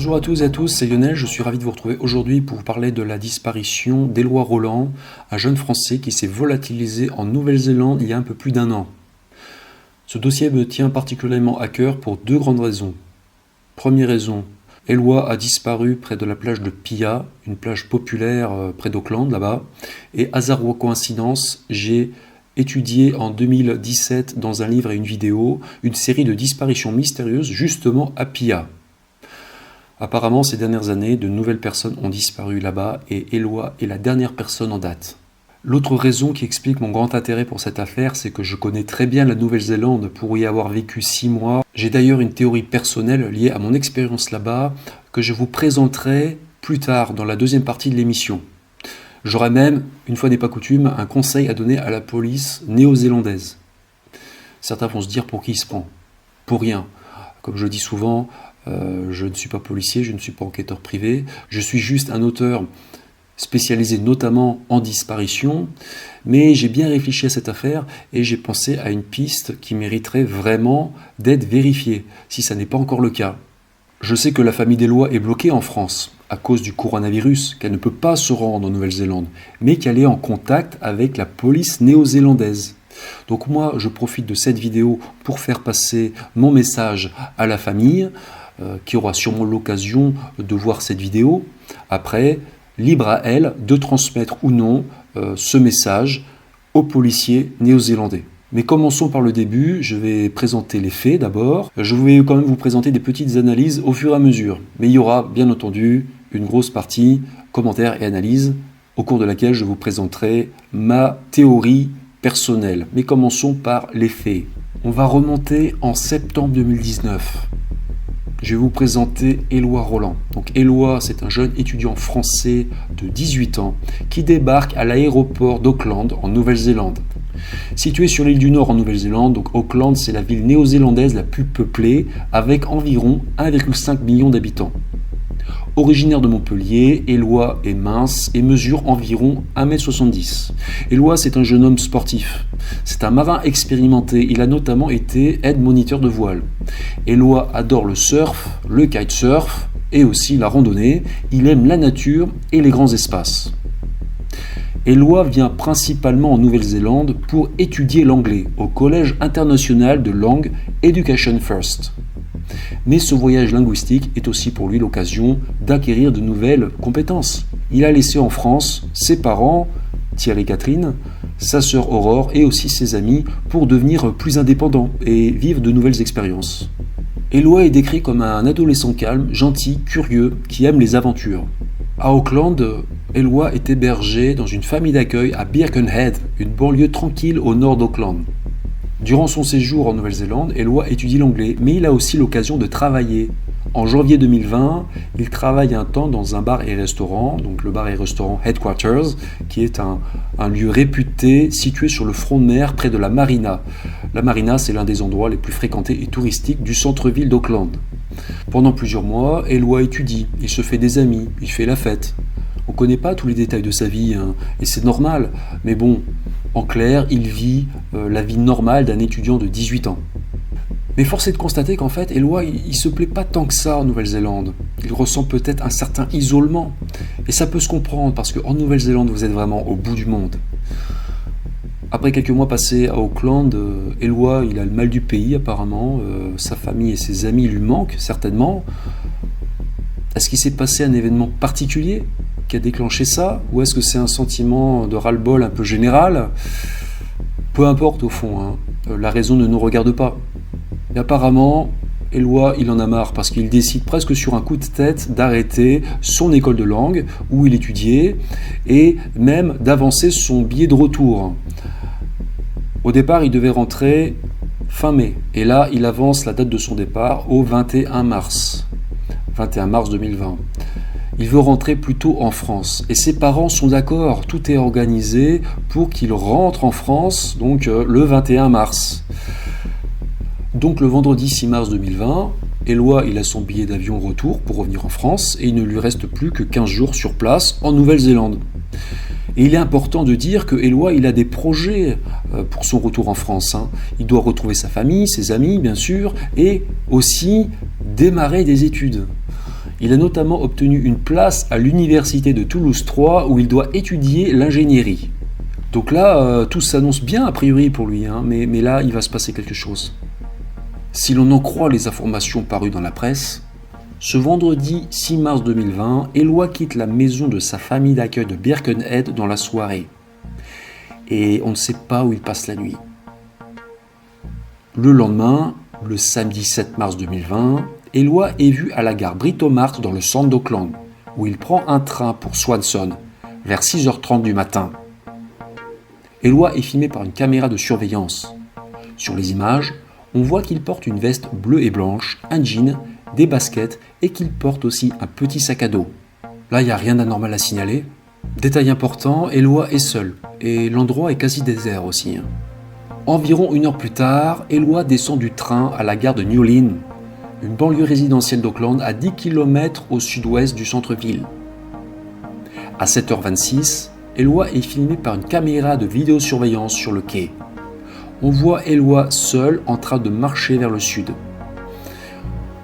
Bonjour à tous et à tous, c'est Lionel, je suis ravi de vous retrouver aujourd'hui pour vous parler de la disparition d'Éloi Roland, un jeune Français qui s'est volatilisé en Nouvelle-Zélande il y a un peu plus d'un an. Ce dossier me tient particulièrement à cœur pour deux grandes raisons. Première raison, Éloi a disparu près de la plage de Pia, une plage populaire près d'Auckland là-bas, et hasard ou coïncidence, j'ai étudié en 2017 dans un livre et une vidéo une série de disparitions mystérieuses justement à Pia. Apparemment, ces dernières années, de nouvelles personnes ont disparu là-bas et Éloi est la dernière personne en date. L'autre raison qui explique mon grand intérêt pour cette affaire, c'est que je connais très bien la Nouvelle-Zélande pour y avoir vécu 6 mois. J'ai d'ailleurs une théorie personnelle liée à mon expérience là-bas que je vous présenterai plus tard dans la deuxième partie de l'émission. J'aurai même, une fois n'est pas coutume, un conseil à donner à la police néo-zélandaise. Certains vont se dire pour qui il se prend. Pour rien. Comme je le dis souvent, je ne suis pas policier, je ne suis pas enquêteur privé, je suis juste un auteur spécialisé notamment en disparition, mais j'ai bien réfléchi à cette affaire et j'ai pensé à une piste qui mériterait vraiment d'être vérifiée, si ça n'est pas encore le cas. Je sais que la famille d'Éloi est bloquée en France à cause du coronavirus, qu'elle ne peut pas se rendre en Nouvelle-Zélande, mais qu'elle est en contact avec la police néo-zélandaise. Donc moi, je profite de cette vidéo pour faire passer mon message à la famille, qui aura sûrement l'occasion de voir cette vidéo. Après, libre à elle de transmettre ou non ce message aux policiers néo-zélandais. Mais commençons par le début, je vais présenter les faits d'abord. Je vais quand même vous présenter des petites analyses au fur et à mesure. Mais il y aura bien entendu une grosse partie commentaires et analyses au cours de laquelle je vous présenterai ma théorie personnelle. Mais commençons par les faits. On va remonter en septembre 2019. Je vais vous présenter Éloi Roland. Donc Éloi, c'est un jeune étudiant français de 18 ans qui débarque à l'aéroport d'Auckland en Nouvelle-Zélande. Situé sur l'île du Nord en Nouvelle-Zélande, donc Auckland, c'est la ville néo-zélandaise la plus peuplée avec environ 1,5 million d'habitants. Originaire de Montpellier, Éloi est mince et mesure environ 1m70. Éloi, c'est un jeune homme sportif. C'est un marin expérimenté. Il a notamment été aide-moniteur de voile. Éloi adore le surf, le kitesurf et aussi la randonnée. Il aime la nature et les grands espaces. Éloi vient principalement en Nouvelle-Zélande pour étudier l'anglais au Collège international de langue Education First. Mais ce voyage linguistique est aussi pour lui l'occasion d'acquérir de nouvelles compétences. Il a laissé en France ses parents, Thierry et Catherine, sa sœur Aurore et aussi ses amis pour devenir plus indépendant et vivre de nouvelles expériences. Éloi est décrit comme un adolescent calme, gentil, curieux, qui aime les aventures. À Auckland, Éloi est hébergé dans une famille d'accueil à Birkenhead, une banlieue tranquille au nord d'Auckland. Durant son séjour en Nouvelle-Zélande, Éloi étudie l'anglais, mais il a aussi l'occasion de travailler. En janvier 2020, il travaille un temps dans un bar et restaurant, donc le bar et restaurant Headquarters, qui est un lieu réputé situé sur le front de mer près de la Marina. La Marina, c'est l'un des endroits les plus fréquentés et touristiques du centre-ville d'Auckland. Pendant plusieurs mois, Éloi étudie, il se fait des amis, il fait la fête. On ne connaît pas tous les détails de sa vie, et c'est normal, mais bon, en clair, il vit la vie normale d'un étudiant de 18 ans. Mais force est de constater qu'en fait, Éloi, il ne se plaît pas tant que ça en Nouvelle-Zélande. Il ressent peut-être un certain isolement. Et ça peut se comprendre, parce qu'en Nouvelle-Zélande, vous êtes vraiment au bout du monde. Après quelques mois passés à Auckland, Éloi, il a le mal du pays apparemment. Sa famille et ses amis lui manquent, certainement. Est-ce qu'il s'est passé un événement particulier qui a déclenché ça, ou est-ce que c'est un sentiment de ras-le-bol un peu général? Peu importe au fond, la raison ne nous regarde pas. Et apparemment, Éloi, il en a marre parce qu'il décide presque sur un coup de tête d'arrêter son école de langue où il étudiait et même d'avancer son billet de retour. Au départ, il devait rentrer fin mai et là, il avance la date de son départ au 21 mars 2020. Il veut rentrer plutôt en France et ses parents sont d'accord, tout est organisé pour qu'il rentre en France donc le 21 mars. Donc le vendredi 6 mars 2020, Éloi il a son billet d'avion retour pour revenir en France et il ne lui reste plus que 15 jours sur place en Nouvelle-Zélande. Et il est important de dire que Éloi il a des projets pour son retour en France. Il doit retrouver sa famille, ses amis bien sûr, et aussi démarrer des études. Il a notamment obtenu une place à l'université de Toulouse 3 où il doit étudier l'ingénierie. Donc là, tout s'annonce bien a priori pour lui, hein, mais là, il va se passer quelque chose. Si l'on en croit les informations parues dans la presse, ce vendredi 6 mars 2020, Éloi quitte la maison de sa famille d'accueil de Birkenhead dans la soirée. Et on ne sait pas où il passe la nuit. Le lendemain, le samedi 7 mars 2020, Éloi est vu à la gare Britomart dans le centre d'Auckland, où il prend un train pour Swanson, vers 6h30 du matin. Éloi est filmé par une caméra de surveillance. Sur les images, on voit qu'il porte une veste bleue et blanche, un jean, des baskets et qu'il porte aussi un petit sac à dos. Là, il n'y a rien d'anormal à signaler. Détail important, Éloi est seul et l'endroit est quasi désert aussi. Environ 1 heure plus tard, Éloi descend du train à la gare de Newlyn, une banlieue résidentielle d'Auckland à 10 km au sud-ouest du centre-ville. À 7h26, Éloi est filmé par une caméra de vidéosurveillance sur le quai. On voit Éloi seul en train de marcher vers le sud.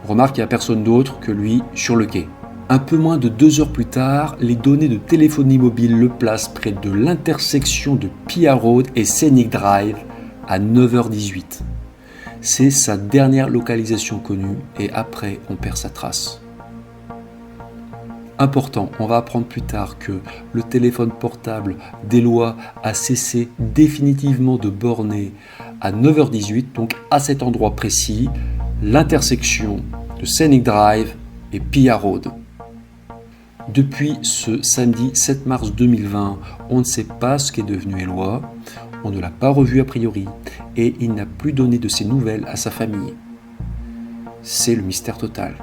Remarque qu'il n'y a personne d'autre que lui sur le quai. Un peu moins de 2 heures plus tard, les données de téléphonie mobile le placent près de l'intersection de Pier Road et Scenic Drive à 9h18. C'est sa dernière localisation connue et après on perd sa trace. Important, on va apprendre plus tard que le téléphone portable d'Éloi a cessé définitivement de borner à 9h18, donc à cet endroit précis, l'intersection de Scenic Drive et Pier Road. Depuis ce samedi 7 mars 2020, on ne sait pas ce qu'est devenu Éloi, on ne l'a pas revu a priori et il n'a plus donné de ses nouvelles à sa famille. C'est le mystère total.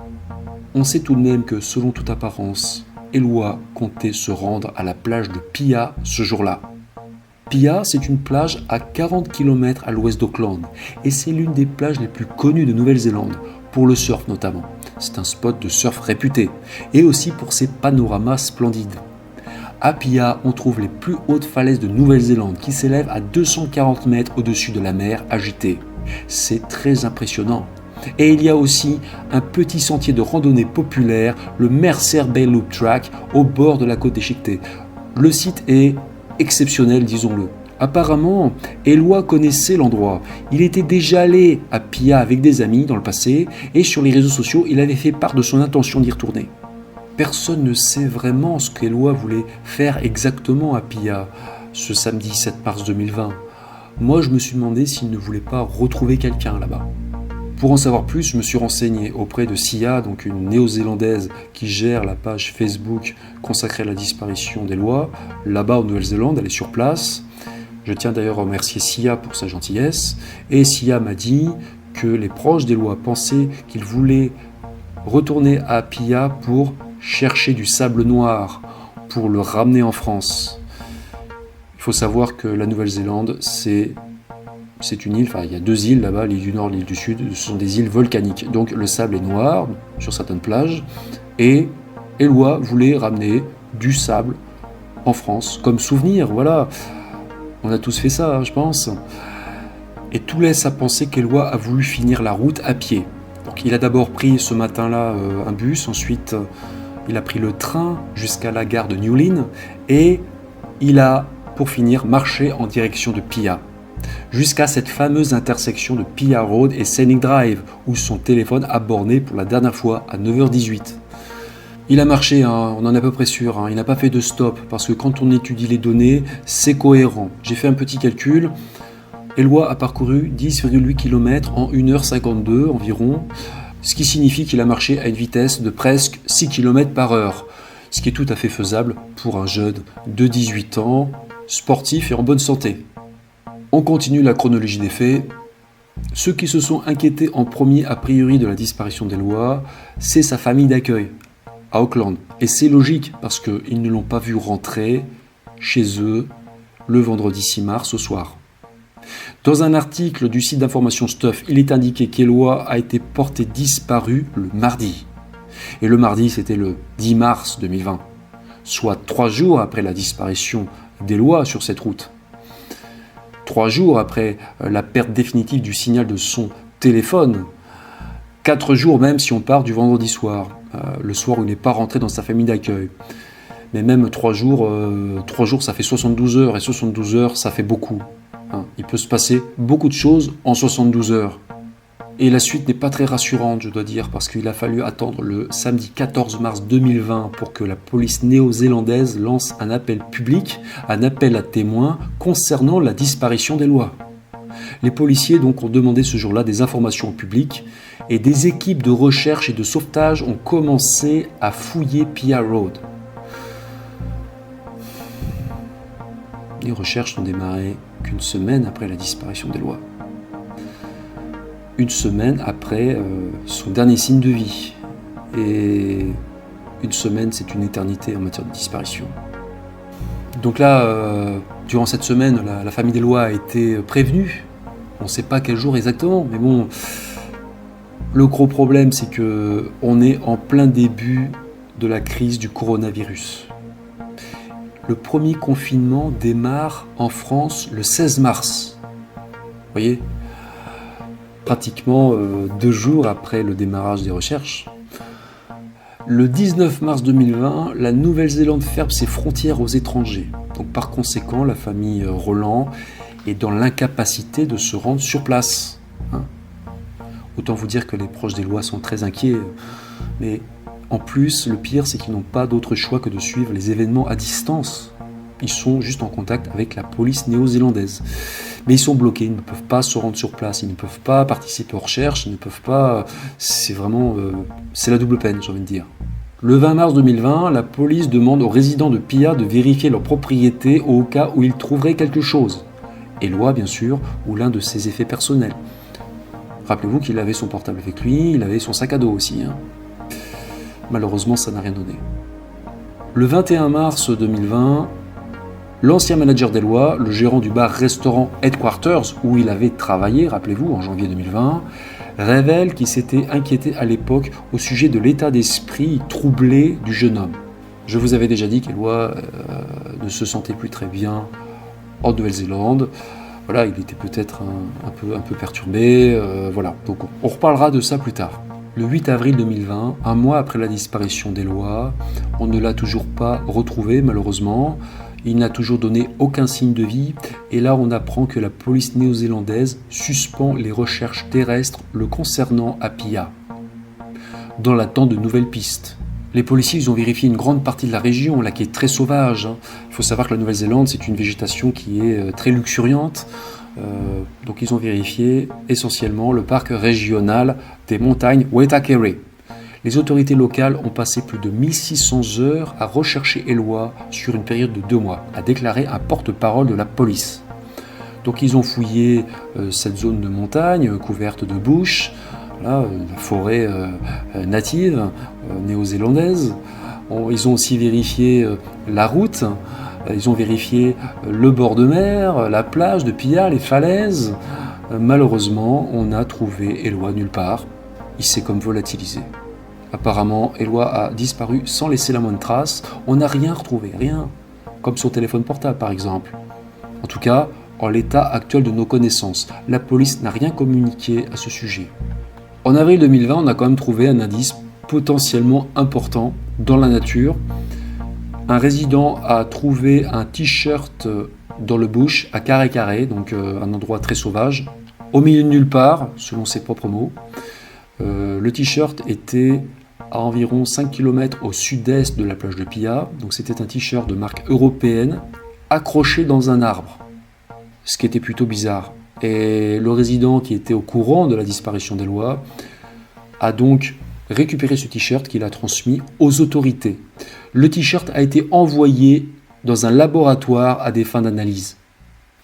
On sait tout de même que, selon toute apparence, Éloi comptait se rendre à la plage de Pia ce jour-là. Pia, c'est une plage à 40 km à l'ouest d'Auckland et c'est l'une des plages les plus connues de Nouvelle-Zélande, pour le surf notamment. C'est un spot de surf réputé et aussi pour ses panoramas splendides. À Pia, on trouve les plus hautes falaises de Nouvelle-Zélande qui s'élèvent à 240 mètres au-dessus de la mer agitée. C'est très impressionnant. Et il y a aussi un petit sentier de randonnée populaire, le Mercer Bay Loop Track, au bord de la côte déchiquetée. Le site est exceptionnel, disons-le. Apparemment, Éloi connaissait l'endroit. Il était déjà allé à Pia avec des amis dans le passé et sur les réseaux sociaux, il avait fait part de son intention d'y retourner. Personne ne sait vraiment ce qu'Éloi voulait faire exactement à Pia ce samedi 7 mars 2020. Moi, je me suis demandé s'il ne voulait pas retrouver quelqu'un là-bas. Pour en savoir plus, je me suis renseigné auprès de Sia, donc une néo-zélandaise qui gère la page Facebook consacrée à la disparition d'Éloi, là-bas en Nouvelle-Zélande, elle est sur place. Je tiens d'ailleurs à remercier Sia pour sa gentillesse. Et Sia m'a dit que les proches d'Éloi pensaient qu'il voulait retourner à Pia pour chercher du sable noir, pour le ramener en France. Il faut savoir que la Nouvelle-Zélande, c'est une île, enfin il y a 2 îles là-bas, l'île du Nord, l'île du Sud, ce sont des îles volcaniques. Donc le sable est noir sur certaines plages et Éloi voulait ramener du sable en France comme souvenir, voilà. On a tous fait ça, je pense. Et tout laisse à penser qu'Éloi a voulu finir la route à pied. Donc il a d'abord pris ce matin-là un bus, ensuite il a pris le train jusqu'à la gare de Newlyn et il a, pour finir, marché en direction de Pia. Jusqu'à cette fameuse intersection de Pier Road et Scenic Drive, où son téléphone a borné pour la dernière fois à 9h18. Il a marché, on en est à peu près sûr, il n'a pas fait de stop, parce que quand on étudie les données, c'est cohérent. J'ai fait un petit calcul, Éloi a parcouru 10,8 km en 1h52 environ, ce qui signifie qu'il a marché à une vitesse de presque 6 km par heure, ce qui est tout à fait faisable pour un jeune de 18 ans, sportif et en bonne santé. On continue la chronologie des faits. Ceux qui se sont inquiétés en premier a priori de la disparition d'Éloi, c'est sa famille d'accueil à Auckland. Et c'est logique parce qu'ils ne l'ont pas vu rentrer chez eux le vendredi 6 mars au soir. Dans un article du site d'information Stuff, il est indiqué qu'Éloi a été porté disparu le mardi. Et le mardi, c'était le 10 mars 2020, soit 3 jours après la disparition d'Éloi sur cette route. 3 jours après la perte définitive du signal de son téléphone, 4 jours même si on part du vendredi soir. le soir où il n'est pas rentré dans sa famille d'accueil. Mais même 3 jours, ça fait 72 heures, et 72 heures, ça fait beaucoup. Il peut se passer beaucoup de choses en 72 heures. Et la suite n'est pas très rassurante, je dois dire, parce qu'il a fallu attendre le samedi 14 mars 2020 pour que la police néo-zélandaise lance un appel public, un appel à témoins concernant la disparition d'Eloi. Les policiers donc ont demandé ce jour-là des informations au public et des équipes de recherche et de sauvetage ont commencé à fouiller Pia Road. Les recherches n'ont démarré qu'une semaine après la disparition d'Eloi. Une semaine après son dernier signe de vie. Et une semaine, c'est une éternité en matière de disparition. Donc là, durant cette semaine, la famille d'Eloi a été prévenue. On ne sait pas quel jour exactement, mais bon, le gros problème, c'est qu'on est en plein début de la crise du coronavirus. Le premier confinement démarre en France le 16 mars. Vous voyez ? Pratiquement 2 jours après le démarrage des recherches. Le 19 mars 2020, la Nouvelle-Zélande ferme ses frontières aux étrangers. Donc par conséquent, la famille Roland est dans l'incapacité de se rendre sur place. Autant vous dire que les proches d'Eloi sont très inquiets. Mais en plus, le pire, c'est qu'ils n'ont pas d'autre choix que de suivre les événements à distance. Ils sont juste en contact avec la police néo-zélandaise. Mais ils sont bloqués, ils ne peuvent pas se rendre sur place, ils ne peuvent pas participer aux recherches, ils ne peuvent pas... C'est vraiment... c'est la double peine, j'ai envie de dire. Le 20 mars 2020, la police demande aux résidents de Pia de vérifier leur propriété au cas où ils trouveraient quelque chose. Eloi, bien sûr, ou l'un de ses effets personnels. Rappelez-vous qu'il avait son portable avec lui, il avait son sac à dos aussi. Malheureusement, ça n'a rien donné. Le 21 mars 2020... l'ancien manager d'Eloi, le gérant du bar-restaurant Headquarters, où il avait travaillé, rappelez-vous, en janvier 2020, révèle qu'il s'était inquiété à l'époque au sujet de l'état d'esprit troublé du jeune homme. Je vous avais déjà dit qu'Eloi ne se sentait plus très bien en Nouvelle-Zélande. Voilà, il était peut-être un peu perturbé. Voilà, donc on reparlera de ça plus tard. Le 8 avril 2020, un mois après la disparition d'Eloi, on ne l'a toujours pas retrouvé malheureusement. Il n'a toujours donné aucun signe de vie et là on apprend que la police néo-zélandaise suspend les recherches terrestres le concernant à Pia, dans l'attente de nouvelles pistes. Les policiers ils ont vérifié une grande partie de la région, là qui est très sauvage. Il faut savoir que la Nouvelle-Zélande c'est une végétation qui est très luxuriante. Donc ils ont vérifié essentiellement le parc régional des montagnes Waitakere. Les autorités locales ont passé plus de 1600 heures à rechercher Eloi sur une période de 2 mois, a déclaré un porte-parole de la police. Donc ils ont fouillé cette zone de montagne couverte de bush, la forêt native néo-zélandaise. Ils ont aussi vérifié la route, ils ont vérifié le bord de mer, la plage de Pia, les falaises. Malheureusement, on n'a trouvé Eloi nulle part. Il s'est comme volatilisé. Apparemment, Eloi a disparu sans laisser la moindre trace. On n'a rien retrouvé, rien. Comme son téléphone portable, par exemple. En tout cas, en l'état actuel de nos connaissances, la police n'a rien communiqué à ce sujet. En avril 2020, on a quand même trouvé un indice potentiellement important dans la nature. Un résident a trouvé un t-shirt dans le bush à Carré, donc un endroit très sauvage, au milieu de nulle part, selon ses propres mots. Le t-shirt était à environ 5 km au sud-est de la plage de Pia, donc c'était un t-shirt de marque européenne accroché dans un arbre, ce qui était plutôt bizarre. Et le résident qui était au courant de la disparition d'Eloi a donc récupéré ce t-shirt qu'il a transmis aux autorités. Le t-shirt a été envoyé dans un laboratoire à des fins d'analyse.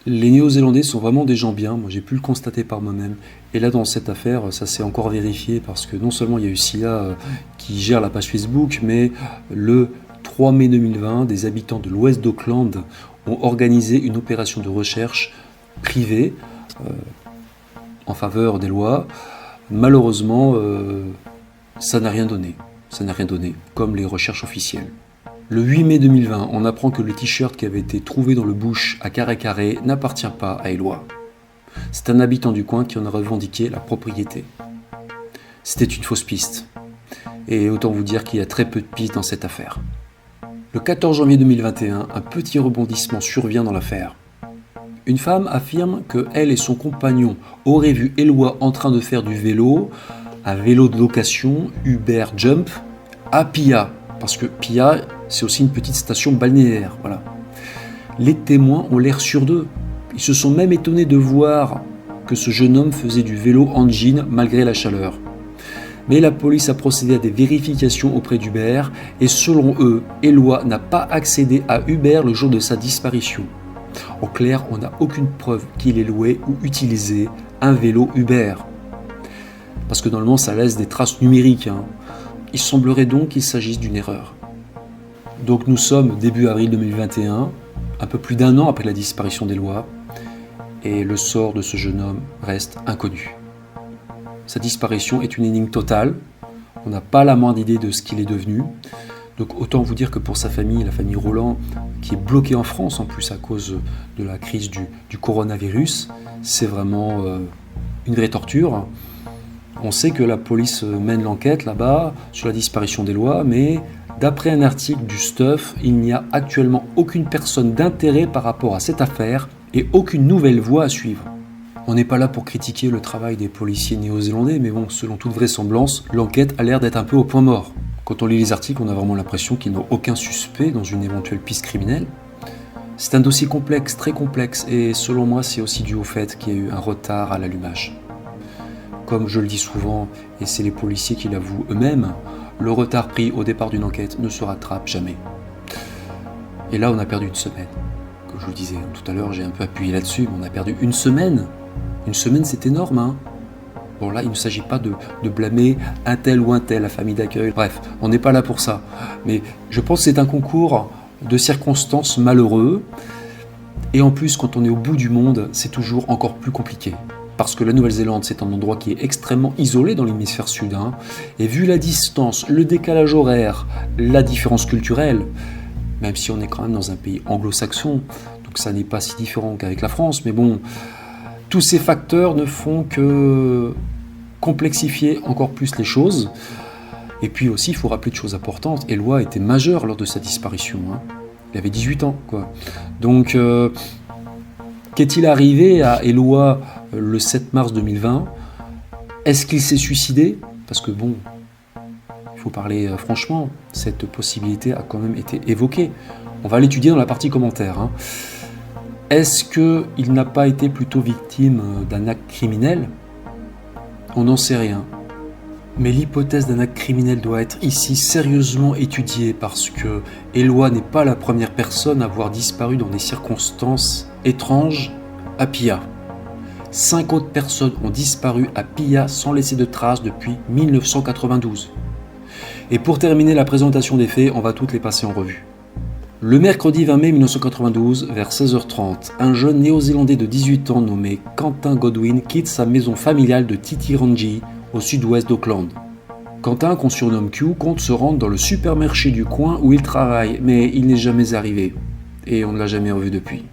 Les Néo-Zélandais sont vraiment des gens bien, moi j'ai pu le constater par moi-même. Et là dans cette affaire, ça s'est encore vérifié parce que non seulement il y a eu SIA qui gère la page Facebook, mais le 3 mai 2020, des habitants de l'ouest d'Auckland ont organisé une opération de recherche privée en faveur d'Eloi. Malheureusement, ça n'a rien donné. Ça n'a rien donné, comme les recherches officielles. Le 8 mai 2020, on apprend que le t-shirt qui avait été trouvé dans le bush à Carré n'appartient pas à Eloi. C'est un habitant du coin qui en a revendiqué la propriété. C'était une fausse piste. Et autant vous dire qu'il y a très peu de pistes dans cette affaire. Le 14 janvier 2021, un petit rebondissement survient dans l'affaire. Une femme affirme que elle et son compagnon auraient vu Éloi en train de faire du vélo, un vélo de location Uber Jump, à Pia, parce que Pia, c'est aussi une petite station balnéaire. Voilà. Les témoins ont l'air sûrs d'eux. Ils se sont même étonnés de voir que ce jeune homme faisait du vélo en jean malgré la chaleur. Mais la police a procédé à des vérifications auprès d'Uber et selon eux, Éloi n'a pas accédé à Uber le jour de sa disparition. En clair, on n'a aucune preuve qu'il ait loué ou utilisé un vélo Uber. Parce que normalement, ça laisse des traces numériques. Il semblerait donc qu'il s'agisse d'une erreur. Donc nous sommes début avril 2021, un peu plus d'1 an après la disparition d'Éloi, et le sort de ce jeune homme reste inconnu. Sa disparition est une énigme totale, on n'a pas la moindre idée de ce qu'il est devenu. Donc autant vous dire que pour sa famille, la famille Roland, qui est bloquée en France en plus à cause de la crise du coronavirus, c'est vraiment une vraie torture. On sait que la police mène l'enquête là-bas sur la disparition d'Éloi, mais d'après un article du Stuff, il n'y a actuellement aucune personne d'intérêt par rapport à cette affaire et aucune nouvelle voie à suivre. On n'est pas là pour critiquer le travail des policiers néo-zélandais, mais bon, selon toute vraisemblance, l'enquête a l'air d'être un peu au point mort. Quand on lit les articles, on a vraiment l'impression qu'ils n'ont aucun suspect dans une éventuelle piste criminelle. C'est un dossier complexe, très complexe, et selon moi, c'est aussi dû au fait qu'il y a eu un retard à l'allumage. Comme je le dis souvent, et c'est les policiers qui l'avouent eux-mêmes, le retard pris au départ d'une enquête ne se rattrape jamais. Et là, on a perdu une semaine. Comme je vous le disais tout à l'heure, j'ai un peu appuyé là-dessus, mais on a perdu une semaine. Une semaine, c'est énorme, Bon là, il ne s'agit pas de blâmer un tel ou un tel, la famille d'accueil. Bref, on n'est pas là pour ça. Mais je pense que c'est un concours de circonstances malheureux. Et en plus, quand on est au bout du monde, c'est toujours encore plus compliqué. Parce que la Nouvelle-Zélande, c'est un endroit qui est extrêmement isolé dans l'hémisphère sud. Et vu la distance, le décalage horaire, la différence culturelle, même si on est quand même dans un pays anglo-saxon, donc ça n'est pas si différent qu'avec la France, mais bon, tous ces facteurs ne font que complexifier encore plus les choses. Et puis aussi, il faut rappeler de choses importantes, Éloi était majeur lors de sa disparition. Il avait 18 ans, quoi. Donc, qu'est-il arrivé à Éloi le 7 mars 2020 ? Est-ce qu'il s'est suicidé ? Parce que bon, il faut parler franchement, cette possibilité a quand même été évoquée. On va l'étudier dans la partie commentaires. Est-ce qu'il n'a pas été plutôt victime d'un acte criminel ? On n'en sait rien. Mais l'hypothèse d'un acte criminel doit être ici sérieusement étudiée parce que Éloi n'est pas la première personne à avoir disparu dans des circonstances étranges à Pia. 5 autres personnes ont disparu à Pia sans laisser de traces depuis 1992. Et pour terminer la présentation des faits, on va toutes les passer en revue. Le mercredi 20 mai 1992, vers 16h30, un jeune néo-zélandais de 18 ans nommé Quentin Godwin quitte sa maison familiale de Titirangi, au sud-ouest d'Auckland. Quentin, qu'on surnomme Q, compte se rendre dans le supermarché du coin où il travaille, mais il n'est jamais arrivé. Et on ne l'a jamais revu depuis.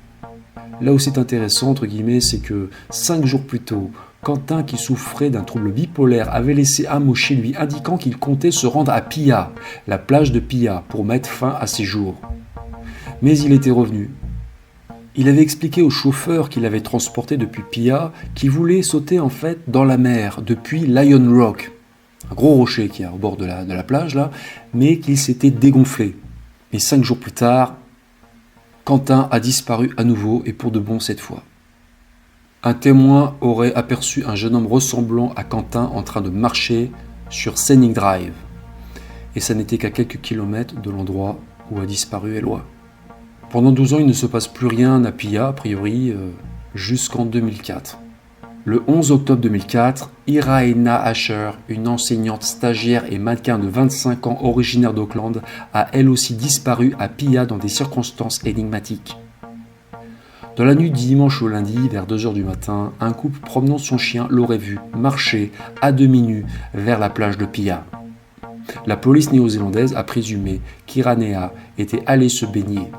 Là où c'est intéressant, entre guillemets, c'est que 5 jours plus tôt, Quentin, qui souffrait d'un trouble bipolaire, avait laissé un mot chez lui indiquant qu'il comptait se rendre à Pia, la plage de Pia, pour mettre fin à ses jours. Mais il était revenu. Il avait expliqué au chauffeur qu'il avait transporté depuis Pia qu'il voulait sauter en fait dans la mer depuis Lion Rock, un gros rocher qui est au bord de la plage là, mais qu'il s'était dégonflé. Et 5 jours plus tard, Quentin a disparu à nouveau et pour de bon cette fois. Un témoin aurait aperçu un jeune homme ressemblant à Quentin en train de marcher sur Scenic Drive. Et ça n'était qu'à quelques kilomètres de l'endroit où a disparu Éloi. Pendant 12 ans, il ne se passe plus rien à Pia, a priori, jusqu'en 2004. Le 11 octobre 2004, Iraena Asher, une enseignante stagiaire et mannequin de 25 ans originaire d'Auckland, a elle aussi disparu à Pia dans des circonstances énigmatiques. Dans la nuit du dimanche au lundi, vers 2h du matin, un couple promenant son chien l'aurait vu marcher à demi nu vers la plage de Pia. La police néo-zélandaise a présumé qu'Iraena était allée se baigner.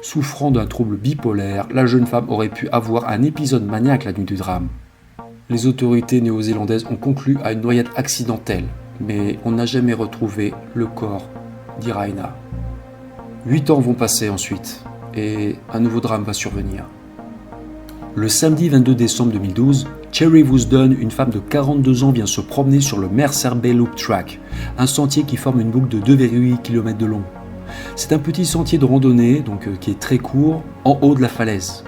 Souffrant d'un trouble bipolaire, la jeune femme aurait pu avoir un épisode maniaque la nuit du drame. Les autorités néo-zélandaises ont conclu à une noyade accidentelle. mais on n'a jamais retrouvé le corps d'Iraina. 8 ans vont passer ensuite, et un nouveau drame va survenir. Le samedi 22 décembre 2012, Cherry Woosden, une femme de 42 ans, vient se promener sur le Mercer Bay Loop Track, un sentier qui forme une boucle de 2,8 km de long. C'est un petit sentier de randonnée, qui est très court, en haut de la falaise.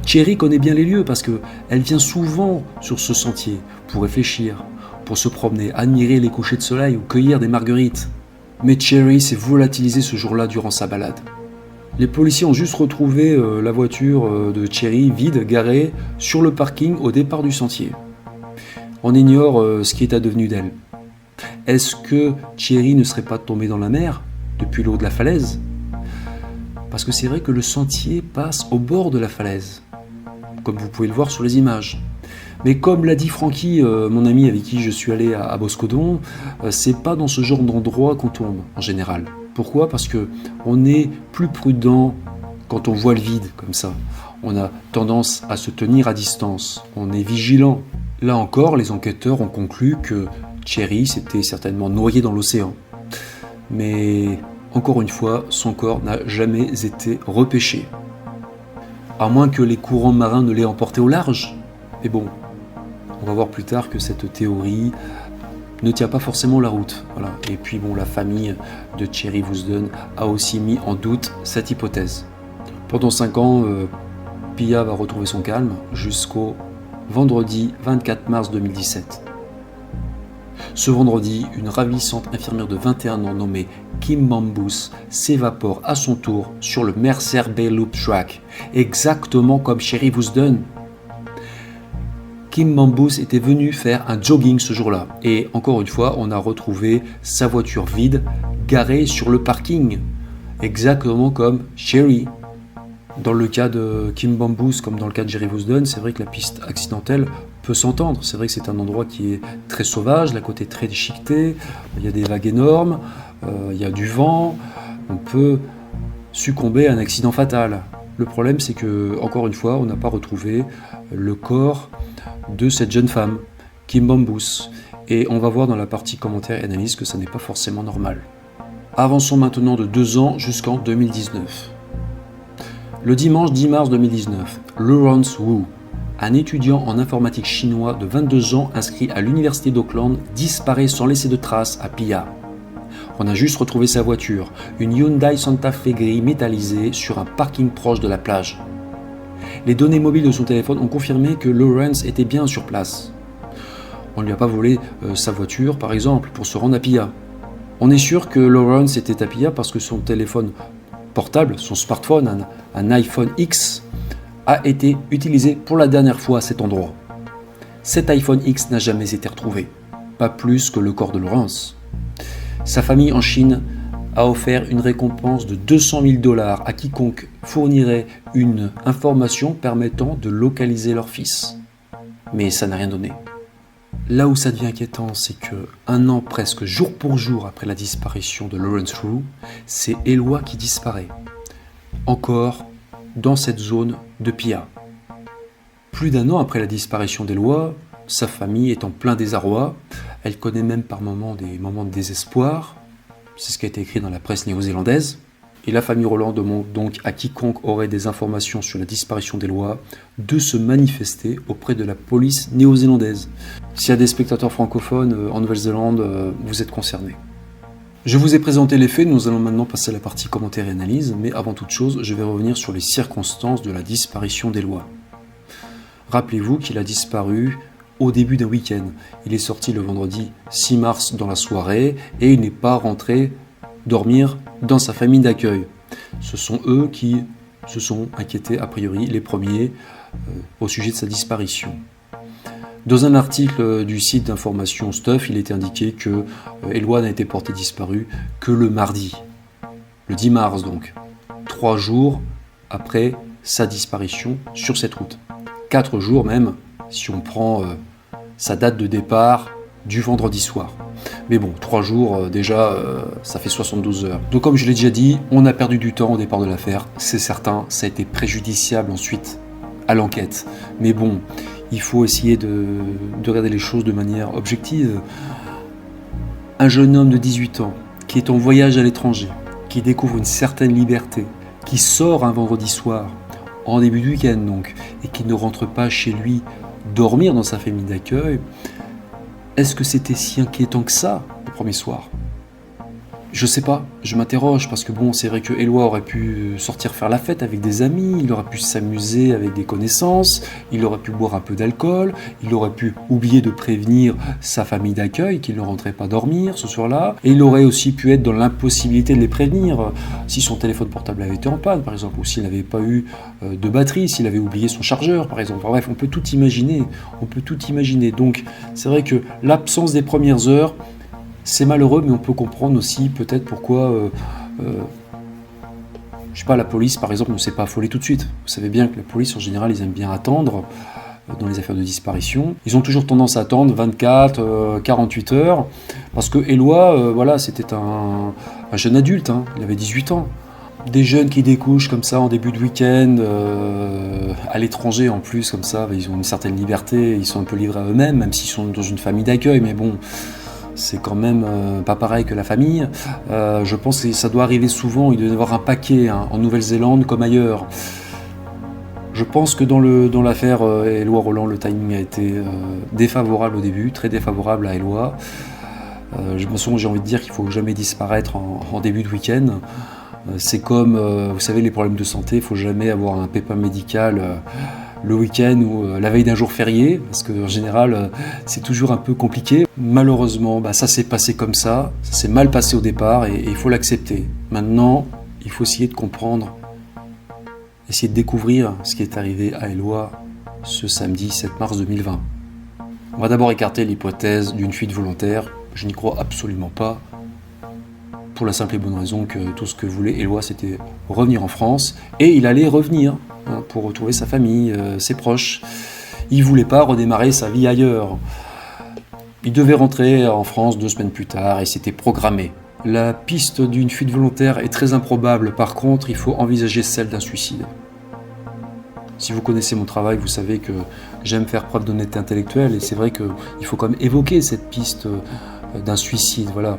Cherry connaît bien les lieux parce qu'elle vient souvent sur ce sentier pour réfléchir, pour se promener, admirer les couchers de soleil ou cueillir des marguerites. Mais Cherry s'est volatilisée ce jour-là durant sa balade. Les policiers ont juste retrouvé la voiture de Cherry vide, garée sur le parking au départ du sentier. On ignore ce qui est advenu d'elle. Est-ce que Cherry ne serait pas tombée dans la mer depuis le haut de la falaise? Parce que c'est vrai que le sentier passe au bord de la falaise, comme vous pouvez le voir sur les images. Mais comme l'a dit Francky, mon ami avec qui je suis allé à Boscodon, c'est pas dans ce genre d'endroit qu'on tombe en général. Pourquoi ? Parce que on est plus prudent quand on voit le vide comme ça. On a tendance à se tenir à distance. On est vigilant. Là encore, les enquêteurs ont conclu que Cherry s'était certainement noyée dans l'océan. Mais encore une fois, son corps n'a jamais été repêché. À moins que les courants marins ne l'aient emporté au large. Mais bon, on va voir plus tard que cette théorie ne tient pas forcément la route. Voilà. Et puis la famille de Cherry Woosden a aussi mis en doute cette hypothèse. Pendant 5 ans, Pia va retrouver son calme jusqu'au vendredi 24 mars 2017. Ce vendredi, une ravissante infirmière de 21 ans nommée Kim Bambus s'évapore à son tour sur le Mercer Bay Loop Track, exactement comme Cherry Woosden. Kim Bambus était venu faire un jogging ce jour-là. Et encore une fois, on a retrouvé sa voiture vide, garée sur le parking. Exactement comme Cherry. Dans le cas de Kim Bambus, comme dans le cas de Cherry Woosden, c'est vrai que la piste accidentelle peut s'entendre. C'est vrai que c'est un endroit qui est très sauvage, la côte est très déchiquetée, il y a des vagues énormes, il y a du vent, on peut succomber à un accident fatal. Le problème, c'est que, encore une fois, on n'a pas retrouvé le corps de cette jeune femme, Kim Bambus. Et on va voir dans la partie commentaires et analyse que ça n'est pas forcément normal. Avançons maintenant de 2 ans jusqu'en 2019. Le dimanche 10 mars 2019, Lawrence Wu, un étudiant en informatique chinois de 22 ans inscrit à l'université d'Auckland, disparaît sans laisser de traces à Pia. On a juste retrouvé sa voiture, une Hyundai Santa Fe gris métallisée sur un parking proche de la plage. Les données mobiles de son téléphone ont confirmé que Lawrence était bien sur place. On ne lui a pas volé sa voiture, par exemple, pour se rendre à Pia. On est sûr que Lawrence était à Pia parce que son téléphone portable, son smartphone, un iPhone X, a été utilisé pour la dernière fois à cet endroit. Cet iPhone X n'a jamais été retrouvé, pas plus que le corps de Lawrence. Sa famille en Chine a offert une récompense de 200 000 $ à quiconque fournirait une information permettant de localiser leur fils. Mais ça n'a rien donné. Là où ça devient inquiétant, c'est que 1 an presque jour pour jour après la disparition de Lawrence Wu, c'est Eloi qui disparaît. Encore dans cette zone de Pia. Plus d'1 an après la disparition d'Eloi, sa famille est en plein désarroi. Elle connaît même par moments des moments de désespoir. C'est ce qui a été écrit dans la presse néo-zélandaise. Et la famille Roland demande donc à quiconque aurait des informations sur la disparition d'Eloi de se manifester auprès de la police néo-zélandaise. S'il y a des spectateurs francophones en Nouvelle-Zélande, vous êtes concernés. Je vous ai présenté les faits, nous allons maintenant passer à la partie commentaires et analyse, mais avant toute chose, je vais revenir sur les circonstances de la disparition d'Eloi. Rappelez-vous qu'il a disparu au début d'un week-end. Il est sorti le vendredi 6 mars dans la soirée et il n'est pas rentré dormir dans sa famille d'accueil. Ce sont eux qui se sont inquiétés, a priori, les premiers, au sujet de sa disparition. Dans un article du site d'information Stuff, il était indiqué que Eloi n'a été porté disparu que le mardi, le 10 mars donc, 3 jours après sa disparition sur cette route. 4 jours même, si on prend sa date de départ du vendredi soir. Mais bon, 3 jours déjà, ça fait 72 heures. Donc comme je l'ai déjà dit, on a perdu du temps au départ de l'affaire, c'est certain, ça a été préjudiciable ensuite à l'enquête. Mais bon, il faut essayer de regarder les choses de manière objective. Un jeune homme de 18 ans qui est en voyage à l'étranger, qui découvre une certaine liberté, qui sort un vendredi soir, en début de week-end donc, et qui ne rentre pas chez lui dormir dans sa famille d'accueil, est-ce que c'était si inquiétant que ça, le premier soir ? Je sais pas, je m'interroge parce que bon, c'est vrai que Éloi aurait pu sortir faire la fête avec des amis, il aurait pu s'amuser avec des connaissances, il aurait pu boire un peu d'alcool, il aurait pu oublier de prévenir sa famille d'accueil qu'il ne rentrait pas dormir ce soir-là, et il aurait aussi pu être dans l'impossibilité de les prévenir si son téléphone portable avait été en panne par exemple, ou s'il n'avait pas eu de batterie, s'il avait oublié son chargeur par exemple. Enfin, bref, on peut tout imaginer, Donc c'est vrai que l'absence des premières heures, c'est malheureux, mais on peut comprendre aussi peut-être pourquoi, je sais pas, la police par exemple ne s'est pas affolée tout de suite. Vous savez bien que la police en général, ils aiment bien attendre dans les affaires de disparition. Ils ont toujours tendance à attendre 24, 48 heures, parce que Éloi, voilà, c'était un jeune adulte, hein, il avait 18 ans. Des jeunes qui découchent comme ça en début de week-end, à l'étranger en plus, comme ça, ils ont une certaine liberté, ils sont un peu livrés à eux-mêmes, même s'ils sont dans une famille d'accueil, mais bon, c'est quand même pas pareil que la famille. Je pense que ça doit arriver souvent, il doit y avoir un paquet en Nouvelle-Zélande comme ailleurs. Je pense que dans l'affaire Éloi Roland, le timing a été défavorable au début, très défavorable à Éloi. J'ai envie de dire qu'il ne faut jamais disparaître en début de week-end. C'est comme, vous savez, les problèmes de santé, il ne faut jamais avoir un pépin médical le week-end ou la veille d'un jour férié, parce qu'en général, c'est toujours un peu compliqué. Malheureusement, ça s'est passé comme ça s'est mal passé au départ et il faut l'accepter. Maintenant, il faut essayer de comprendre, essayer de découvrir ce qui est arrivé à Éloi ce samedi 7 mars 2020. On va d'abord écarter l'hypothèse d'une fuite volontaire. Je n'y crois absolument pas, pour la simple et bonne raison que tout ce que voulait Éloi, c'était revenir en France, et il allait revenir pour retrouver sa famille, ses proches. Il ne voulait pas redémarrer sa vie ailleurs. Il devait rentrer en France 2 semaines plus tard et c'était programmé. La piste d'une fuite volontaire est très improbable, par contre, il faut envisager celle d'un suicide. Si vous connaissez mon travail, vous savez que j'aime faire preuve d'honnêteté intellectuelle, et c'est vrai qu'il faut quand même évoquer cette piste d'un suicide. Voilà.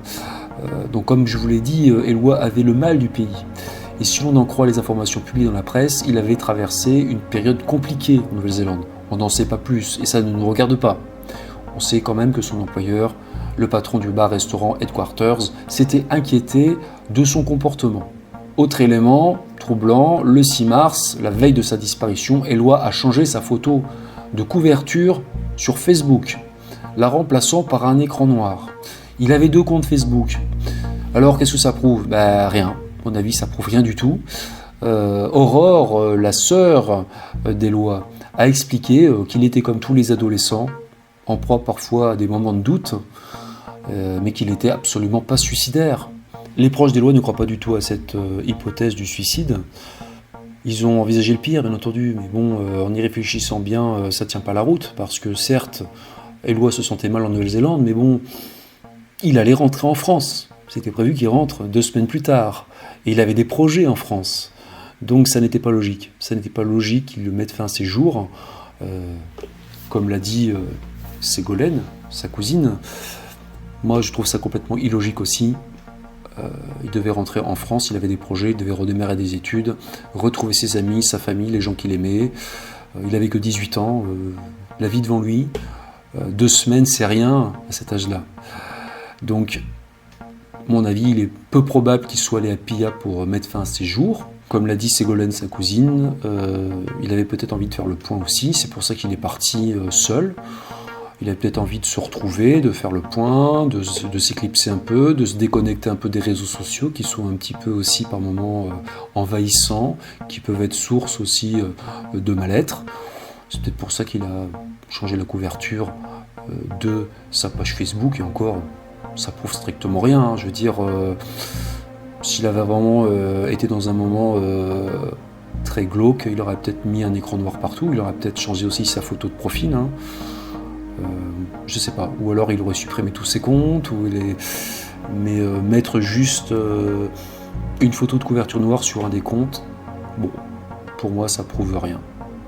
Donc comme je vous l'ai dit, Éloi avait le mal du pays. Et si l'on en croit les informations publiées dans la presse, il avait traversé une période compliquée en Nouvelle-Zélande. On n'en sait pas plus, et ça ne nous regarde pas. On sait quand même que son employeur, le patron du bar-restaurant Headquarters, s'était inquiété de son comportement. Autre élément troublant, le 6 mars, la veille de sa disparition, Éloi a changé sa photo de couverture sur Facebook, la remplaçant par un écran noir. Il avait 2 comptes Facebook. Alors qu'est-ce que ça prouve ? Rien. À mon avis, ça prouve rien du tout. Aurore, la sœur d'Éloi, a expliqué qu'il était comme tous les adolescents, en proie parfois à des moments de doute, mais qu'il n'était absolument pas suicidaire. Les proches d'Éloi ne croient pas du tout à cette hypothèse du suicide. Ils ont envisagé le pire, bien entendu, mais bon, en y réfléchissant bien, ça ne tient pas la route, parce que certes, Éloi se sentait mal en Nouvelle-Zélande, mais bon, il allait rentrer en France. C'était prévu qu'il rentre 2 semaines plus tard. Et il avait des projets en France. Donc ça n'était pas logique. Ça n'était pas logique qu'il le mette fin à ses jours. Comme l'a dit Ségolène, sa cousine. Moi, je trouve ça complètement illogique aussi. Il devait rentrer en France, il avait des projets, il devait redémarrer des études, retrouver ses amis, sa famille, les gens qu'il aimait. Il avait que 18 ans, la vie devant lui. 2 semaines, c'est rien à cet âge-là. Donc, à mon avis, il est peu probable qu'il soit allé à Pia pour mettre fin à ses jours. Comme l'a dit Ségolène, sa cousine, il avait peut-être envie de faire le point aussi, c'est pour ça qu'il est parti seul. Il avait peut-être envie de se retrouver, de faire le point, de s'éclipser un peu, de se déconnecter un peu des réseaux sociaux qui sont un petit peu aussi par moments envahissants, qui peuvent être source aussi de mal-être. C'est peut-être pour ça qu'il a changé la couverture de sa page Facebook, et encore, ça prouve strictement rien. Hein. Je veux dire, s'il avait vraiment été dans un moment très glauque, il aurait peut-être mis un écran noir partout, il aurait peut-être changé aussi sa photo de profil. Hein. Je sais pas, ou alors il aurait supprimé tous ses comptes, mais mettre juste une photo de couverture noire sur un des comptes, bon, pour moi ça prouve rien.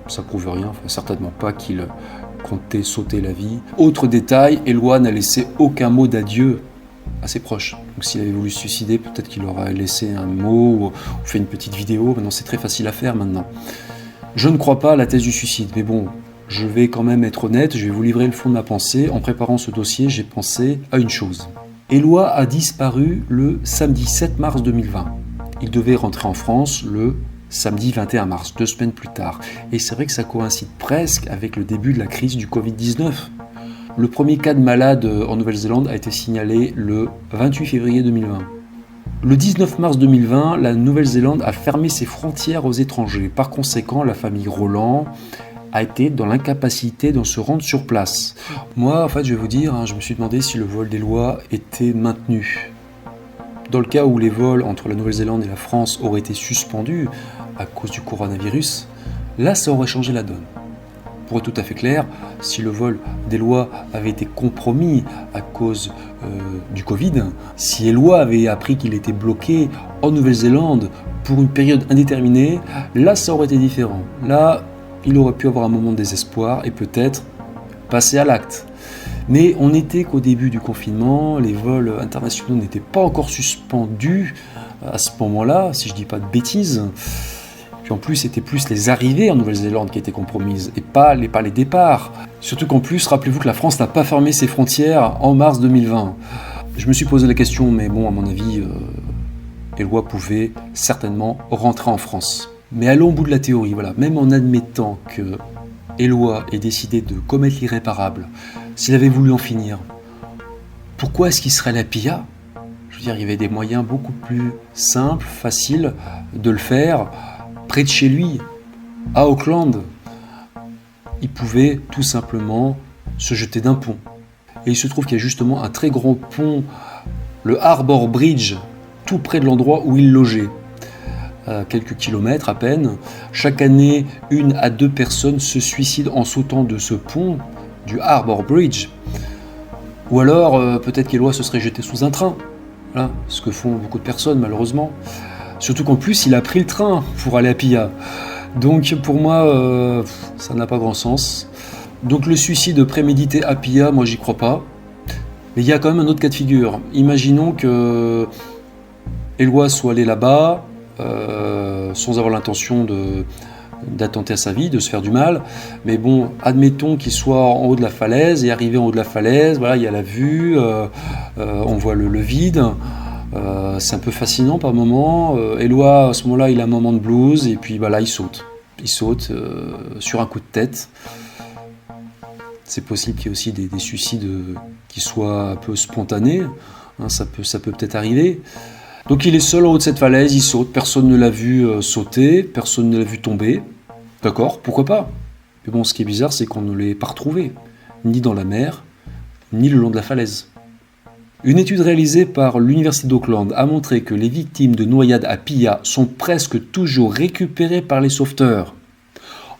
Ça prouve rien, enfin, certainement pas qu'il comptait sauter la vie. Autre détail, Éloi n'a laissé aucun mot d'adieu assez proche. Donc s'il avait voulu se suicider, peut-être qu'il aurait laissé un mot ou fait une petite vidéo. Maintenant, c'est très facile à faire maintenant. Je ne crois pas à la thèse du suicide, mais bon, je vais quand même être honnête, je vais vous livrer le fond de ma pensée. En préparant ce dossier, j'ai pensé à une chose. Éloi a disparu le samedi 7 mars 2020. Il devait rentrer en France le samedi 21 mars, 2 semaines plus tard. Et c'est vrai que ça coïncide presque avec le début de la crise du Covid-19. Le premier cas de malade en Nouvelle-Zélande a été signalé le 28 février 2020. Le 19 mars 2020, la Nouvelle-Zélande a fermé ses frontières aux étrangers. Par conséquent, la famille Roland a été dans l'incapacité de se rendre sur place. Moi, en fait, je vais vous dire, je me suis demandé si le vol d'Éloi était maintenu. Dans le cas où les vols entre la Nouvelle-Zélande et la France auraient été suspendus à cause du coronavirus, là, ça aurait changé la donne. Pour être tout à fait clair, si le vol d'Éloi avait été compromis à cause du Covid, si Éloi avait appris qu'il était bloqué en Nouvelle-Zélande pour une période indéterminée, là, ça aurait été différent. Là, il aurait pu avoir un moment de désespoir et peut-être passer à l'acte. Mais on n'était qu'au début du confinement, les vols internationaux n'étaient pas encore suspendus à ce moment-là, si je ne dis pas de bêtises. Puis en plus, c'était plus les arrivées en Nouvelle-Zélande qui étaient compromises et pas les départs. Surtout qu'en plus, rappelez-vous que la France n'a pas fermé ses frontières en mars 2020. Je me suis posé la question, mais bon, à mon avis, Éloi pouvait certainement rentrer en France. Mais allons au bout de la théorie, voilà. Même en admettant que Éloi ait décidé de commettre l'irréparable, s'il avait voulu en finir, pourquoi est-ce qu'il serait allé à Pia ? Je veux dire, il y avait des moyens beaucoup plus simples, faciles de le faire, près de chez lui, à Auckland. Il pouvait tout simplement se jeter d'un pont. Et il se trouve qu'il y a justement un très grand pont, le Harbour Bridge, tout près de l'endroit où il logeait. À quelques kilomètres à peine. Chaque année, 1 à 2 personnes se suicident en sautant de ce pont du Harbour Bridge. Ou alors, peut-être qu'Éloi se serait jeté sous un train. Voilà, ce que font beaucoup de personnes, malheureusement. Surtout qu'en plus, il a pris le train pour aller à Pia. Donc, pour moi, ça n'a pas grand sens. Donc, le suicide prémédité à Pia, moi, j'y crois pas. Mais il y a quand même un autre cas de figure. Imaginons que Éloi soit allé là-bas, sans avoir l'intention d'attenter à sa vie, de se faire du mal. Mais bon, admettons qu'il soit en haut de la falaise, et arrivé en haut de la falaise, voilà, il y a la vue, on voit le vide. C'est un peu fascinant par moments. Éloi, à ce moment-là, il a un moment de blues, et puis là, il saute. Il saute sur un coup de tête. C'est possible qu'il y ait aussi des suicides qui soient un peu spontanés. Ça peut peut-être arriver. Donc il est seul en haut de cette falaise, il saute, personne ne l'a vu sauter, personne ne l'a vu tomber. D'accord, pourquoi pas ? Mais bon, ce qui est bizarre, c'est qu'on ne l'ait pas retrouvé, ni dans la mer, ni le long de la falaise. Une étude réalisée par l'Université d'Auckland a montré que les victimes de noyades à Pia sont presque toujours récupérées par les sauveteurs.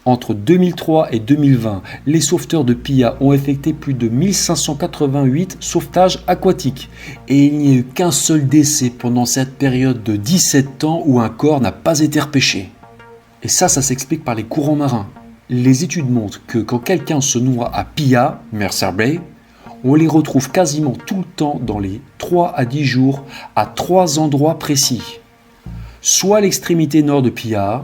Entre 2003 et 2020, les sauveteurs de Pia ont effectué plus de 1588 sauvetages aquatiques. Et il n'y a eu qu'un seul décès pendant cette période de 17 ans où un corps n'a pas été repêché. Et ça s'explique par les courants marins. Les études montrent que quand quelqu'un se noie à Pia, Mercer Bay, on les retrouve quasiment tout le temps dans les 3 à 10 jours à 3 endroits précis. Soit à l'extrémité nord de Pia,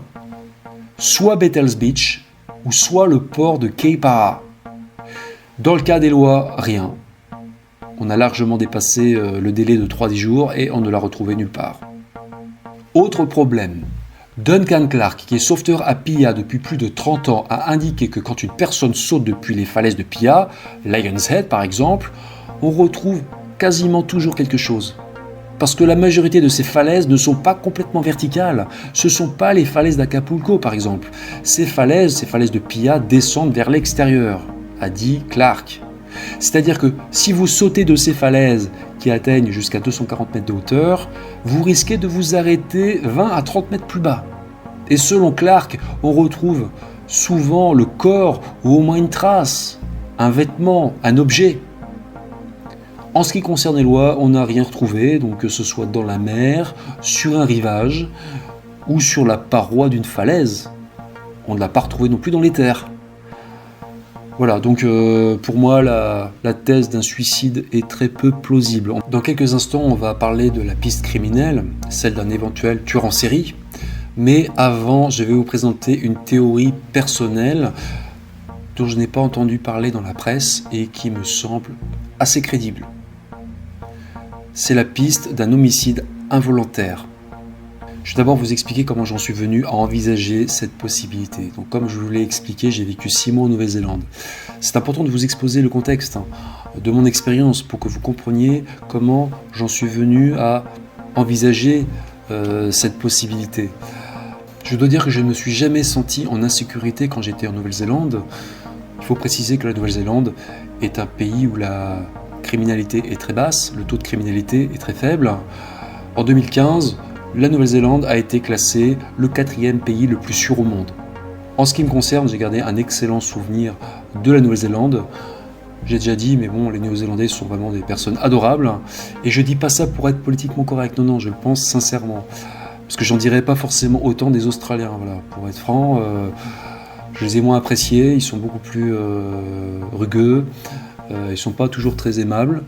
soit Bethels Beach, ou soit le port de Keipara. Dans le cas d'Éloi, rien. On a largement dépassé le délai de 3-10 jours et on ne l'a retrouvé nulle part. Autre problème. Duncan Clark, qui est sauveteur à Pia depuis plus de 30 ans, a indiqué que quand une personne saute depuis les falaises de Pia, Lion's Head par exemple, on retrouve quasiment toujours quelque chose. Parce que la majorité de ces falaises ne sont pas complètement verticales. Ce ne sont pas les falaises d'Acapulco, par exemple. Ces falaises de Pia descendent vers l'extérieur, a dit Clark. C'est-à-dire que si vous sautez de ces falaises qui atteignent jusqu'à 240 mètres de hauteur, vous risquez de vous arrêter 20 à 30 mètres plus bas. Et selon Clark, on retrouve souvent le corps ou au moins une trace, un vêtement, un objet. En ce qui concerne Éloi, on n'a rien retrouvé, donc que ce soit dans la mer, sur un rivage ou sur la paroi d'une falaise. On ne l'a pas retrouvé non plus dans les terres. Voilà, donc pour moi, la thèse d'un suicide est très peu plausible. Dans quelques instants, on va parler de la piste criminelle, celle d'un éventuel tueur en série. Mais avant, je vais vous présenter une théorie personnelle dont je n'ai pas entendu parler dans la presse et qui me semble assez crédible. C'est la piste d'un homicide involontaire. Je vais d'abord vous expliquer comment j'en suis venu à envisager cette possibilité. Donc, comme je vous l'ai expliqué, j'ai vécu 6 mois en Nouvelle-Zélande. C'est important de vous exposer le contexte de mon expérience pour que vous compreniez comment j'en suis venu à envisager cette possibilité. Je dois dire que je ne me suis jamais senti en insécurité quand j'étais en Nouvelle-Zélande. Il faut préciser que la Nouvelle-Zélande est un pays où la criminalité est très basse, le taux de criminalité est très faible. En 2015, la Nouvelle-Zélande a été classée le 4e pays le plus sûr au monde. En ce qui me concerne, j'ai gardé un excellent souvenir de la Nouvelle-Zélande. J'ai déjà dit, mais bon, les Néo-Zélandais sont vraiment des personnes adorables. Et je dis pas ça pour être politiquement correct, non, je le pense sincèrement. Parce que j'en dirais pas forcément autant des Australiens, voilà. Pour être franc, je les ai moins appréciés, ils sont beaucoup plus rugueux. Ils sont pas toujours très aimables,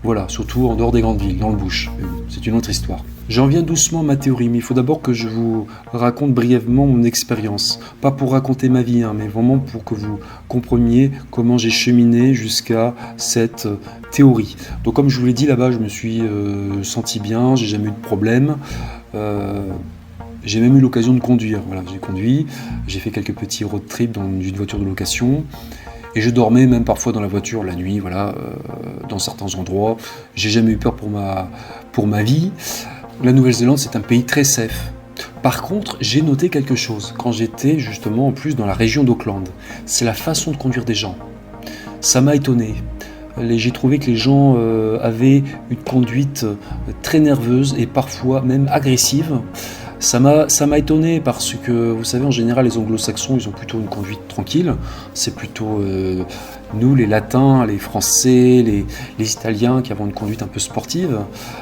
voilà, surtout en dehors des grandes villes, dans le bush. C'est une autre histoire. J'en viens doucement à ma théorie, mais il faut d'abord que je vous raconte brièvement mon expérience. Pas pour raconter ma vie, mais vraiment pour que vous compreniez comment j'ai cheminé jusqu'à cette théorie. Donc comme je vous l'ai dit là-bas, je me suis senti bien, j'ai jamais eu de problème. J'ai même eu l'occasion de conduire. Voilà, j'ai conduit, j'ai fait quelques petits road trips dans une voiture de location. Et je dormais même parfois dans la voiture la nuit, voilà, dans certains endroits. J'ai jamais eu peur pour ma vie. La Nouvelle-Zélande, c'est un pays très safe. Par contre, j'ai noté quelque chose quand j'étais justement en plus dans la région d'Auckland. C'est la façon de conduire des gens. Ça m'a étonné. J'ai trouvé que les gens avaient une conduite très nerveuse et parfois même agressive. Ça m'a étonné parce que, vous savez, en général, les anglo-saxons, ils ont plutôt une conduite tranquille. C'est plutôt nous, les latins, les français, les italiens qui avons une conduite un peu sportive.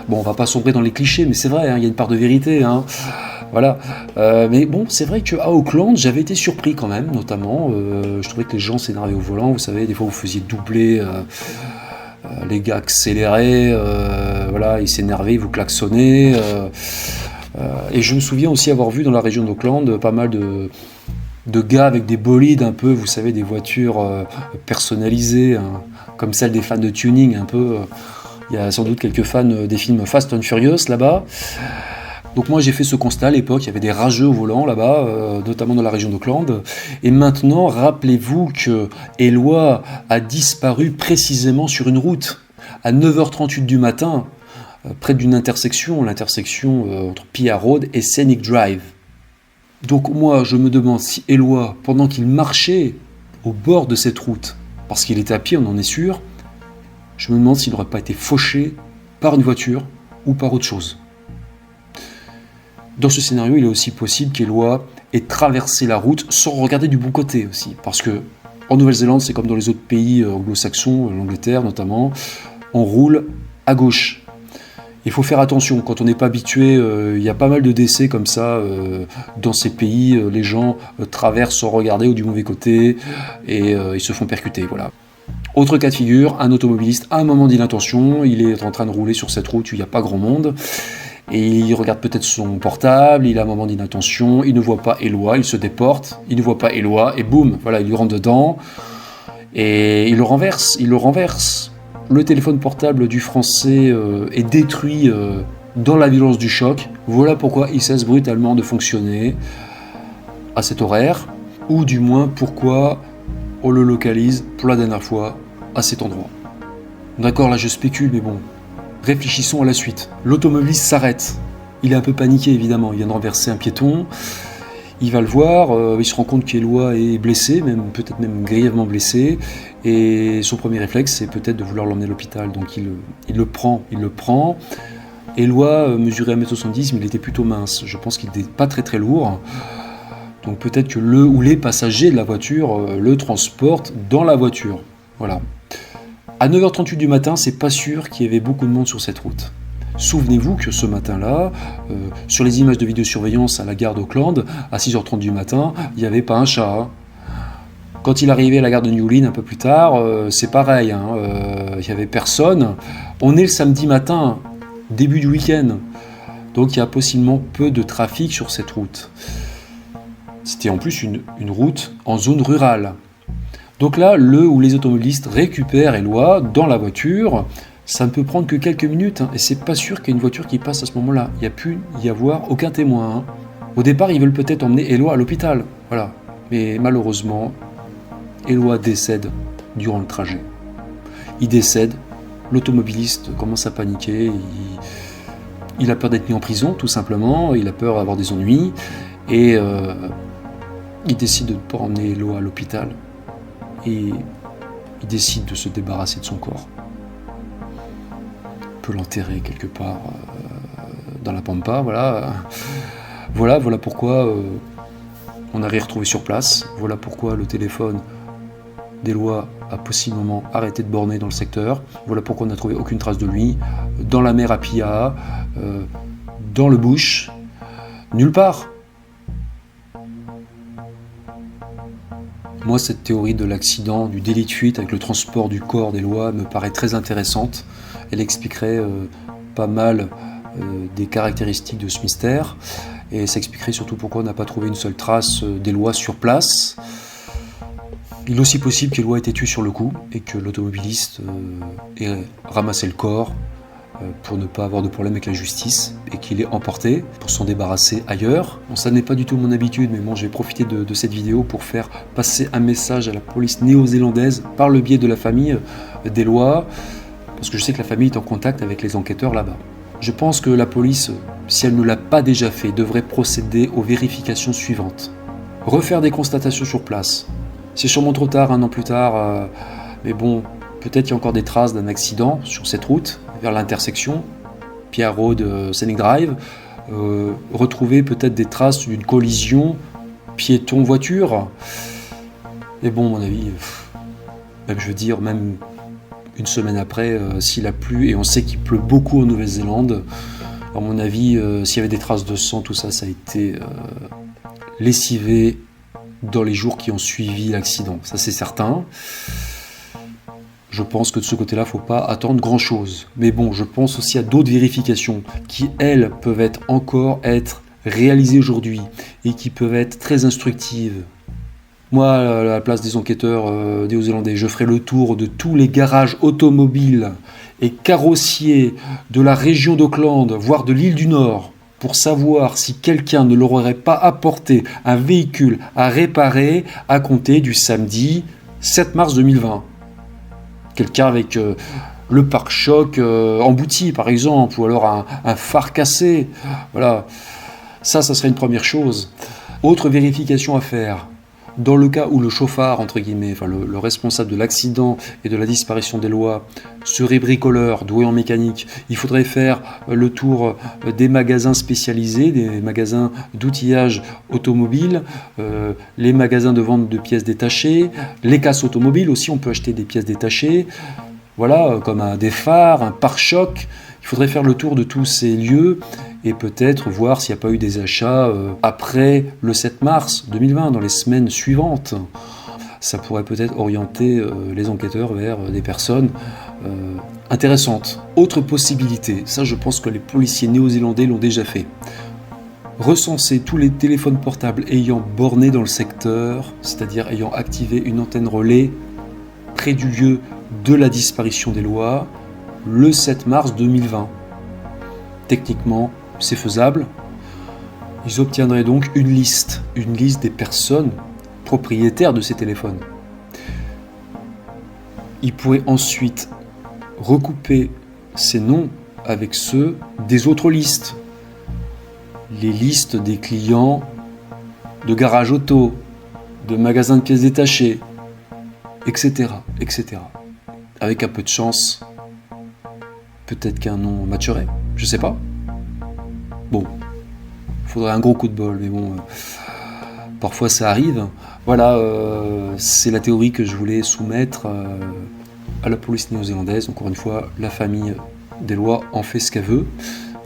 Bon, on va pas sombrer dans les clichés, mais c'est vrai, il y a une part de vérité. Voilà. Mais bon, c'est vrai qu'à Auckland, j'avais été surpris quand même, notamment. Je trouvais que les gens s'énervaient au volant. Vous savez, des fois, vous faisiez doubler. Les gars accéléraient, voilà, ils s'énervaient, ils vous klaxonnaient. Et je me souviens aussi avoir vu dans la région d'Auckland pas mal de gars avec des bolides un peu, vous savez, des voitures personnalisées, comme celles des fans de tuning un peu. Il y a sans doute quelques fans des films Fast and Furious là-bas. Donc moi j'ai fait ce constat à l'époque, il y avait des rageux au volant là-bas, notamment dans la région d'Auckland. Et maintenant, rappelez-vous que Eloi a disparu précisément sur une route à 9h38 du matin. Près d'une intersection, l'intersection entre Pia Road et Scenic Drive. Donc moi, je me demande si Eloi, pendant qu'il marchait au bord de cette route, parce qu'il était à pied, on en est sûr, je me demande s'il n'aurait pas été fauché par une voiture ou par autre chose. Dans ce scénario, il est aussi possible qu'Eloi ait traversé la route sans regarder du bon côté aussi, parce que en Nouvelle-Zélande, c'est comme dans les autres pays anglo-saxons, l'Angleterre notamment, on roule à gauche. Il faut faire attention, quand on n'est pas habitué, il y a pas mal de décès comme ça dans ces pays, les gens traversent sans regarder ou du mauvais côté et ils se font percuter, voilà. Autre cas de figure, un automobiliste a un moment d'inattention, il est en train de rouler sur cette route où il n'y a pas grand monde et il regarde peut-être son portable, il a un moment d'inattention, il ne voit pas Eloi, il se déporte, il ne voit pas Eloi et boum, voilà, il lui rentre dedans et il le renverse. Le téléphone portable du Français est détruit dans la violence du choc. Voilà pourquoi il cesse brutalement de fonctionner à cet horaire, ou du moins pourquoi on le localise pour la dernière fois à cet endroit. D'accord, là je spécule, mais bon, réfléchissons à la suite. L'automobiliste s'arrête. Il est un peu paniqué évidemment, il vient de renverser un piéton. Il va le voir, il se rend compte qu'Eloi est blessé, peut-être même grièvement blessé, et son premier réflexe, c'est peut-être de vouloir l'emmener à l'hôpital. Donc il le prend. Eloi mesurait 1m70, mais il était plutôt mince. Je pense qu'il n'était pas très très lourd. Donc peut-être que le ou les passagers de la voiture le transportent dans la voiture. Voilà. À 9h38 du matin, c'est pas sûr qu'il y avait beaucoup de monde sur cette route. Souvenez-vous que ce matin-là, sur les images de vidéosurveillance à la gare d'Auckland, à 6h30 du matin, il n'y avait pas un chat. Quand il arrivait à la gare de Newlyn un peu plus tard, c'est pareil, hein, il n'y avait personne. On est le samedi matin, début du week-end, donc il y a possiblement peu de trafic sur cette route. C'était en plus une route en zone rurale. Donc là, le ou les automobilistes récupèrent Éloi dans la voiture. Ça ne peut prendre que quelques minutes, hein, et c'est pas sûr qu'il y ait une voiture qui passe à ce moment-là. Il n'y a pu y avoir aucun témoin. Hein. Au départ, ils veulent peut-être emmener Éloi à l'hôpital, voilà. Mais malheureusement, Éloi décède durant le trajet. Il décède, l'automobiliste commence à paniquer, il a peur d'être mis en prison, tout simplement, il a peur d'avoir des ennuis, et il décide de ne pas emmener Éloi à l'hôpital, et il décide de se débarrasser de son corps. On peut l'enterrer quelque part dans la pampa, voilà. Voilà pourquoi on n'a rien retrouvé sur place, voilà pourquoi le téléphone d'Éloi a possiblement arrêté de borner dans le secteur, voilà pourquoi on n'a trouvé aucune trace de lui, dans la mer à Pia, dans le bush, nulle part. Moi, cette théorie de l'accident, du délit de fuite avec le transport du corps d'Éloi me paraît très intéressante. Elle expliquerait pas mal des caractéristiques de ce mystère, et ça expliquerait surtout pourquoi on n'a pas trouvé une seule trace d'Éloi sur place. Il est aussi possible qu'Éloi ait été tué sur le coup et que l'automobiliste ait ramassé le corps pour ne pas avoir de problème avec la justice et qu'il ait emporté pour s'en débarrasser ailleurs. Bon, ça n'est pas du tout mon habitude, mais bon, je vais profiter de cette vidéo pour faire passer un message à la police néo-zélandaise par le biais de la famille d'Éloi, parce que je sais que la famille est en contact avec les enquêteurs là-bas. Je pense que la police, si elle ne l'a pas déjà fait, devrait procéder aux vérifications suivantes. Refaire des constatations sur place. C'est sûrement trop tard, un an plus tard, mais bon, peut-être qu'il y a encore des traces d'un accident sur cette route, vers l'intersection, Pierre Road, Scenic Drive. Retrouver peut-être des traces d'une collision piéton-voiture. Mais bon, à mon avis, même je veux dire, même une semaine après, s'il a plu, et on sait qu'il pleut beaucoup en Nouvelle-Zélande, à mon avis, s'il y avait des traces de sang, tout ça, ça a été lessivé dans les jours qui ont suivi l'accident. Ça, c'est certain. Je pense que de ce côté-là, il ne faut pas attendre grand-chose. Mais bon, je pense aussi à d'autres vérifications qui, elles, peuvent encore être réalisées aujourd'hui et qui peuvent être très instructives. Moi, à la place des enquêteurs néo-zélandais, je ferai le tour de tous les garages automobiles et carrossiers de la région d'Auckland, voire de l'île du Nord, pour savoir si quelqu'un ne leur aurait pas apporté un véhicule à réparer à compter du samedi 7 mars 2020. Quelqu'un avec le pare-choc embouti, par exemple, ou alors un phare cassé. Voilà, ça serait une première chose. Autre vérification à faire. Dans le cas où le chauffard, entre guillemets, enfin le responsable de l'accident et de la disparition d'Éloi serait bricoleur, doué en mécanique, il faudrait faire le tour des magasins spécialisés, des magasins d'outillage automobile, les magasins de vente de pièces détachées, les casses automobiles aussi, on peut acheter des pièces détachées, voilà, comme des phares, un pare-choc. Il faudrait faire le tour de tous ces lieux et peut-être voir s'il n'y a pas eu des achats après le 7 mars 2020, dans les semaines suivantes. Ça pourrait peut-être orienter les enquêteurs vers des personnes intéressantes. Autre possibilité, ça je pense que les policiers néo-zélandais l'ont déjà fait. Recenser tous les téléphones portables ayant borné dans le secteur, c'est-à-dire ayant activé une antenne relais près du lieu de la disparition d'Éloi, le 7 mars 2020. Techniquement, c'est faisable. Ils obtiendraient donc une liste des personnes propriétaires de ces téléphones. Ils pourraient ensuite recouper ces noms avec ceux des autres listes. Les listes des clients de garages auto, de magasins de pièces détachées, etc., etc. Avec un peu de chance, peut-être qu'un nom matcherait, je sais pas. Bon, il faudrait un gros coup de bol, mais bon, parfois ça arrive. Voilà, c'est la théorie que je voulais soumettre à la police néo-zélandaise. Encore une fois, la famille d'Éloi en fait ce qu'elle veut,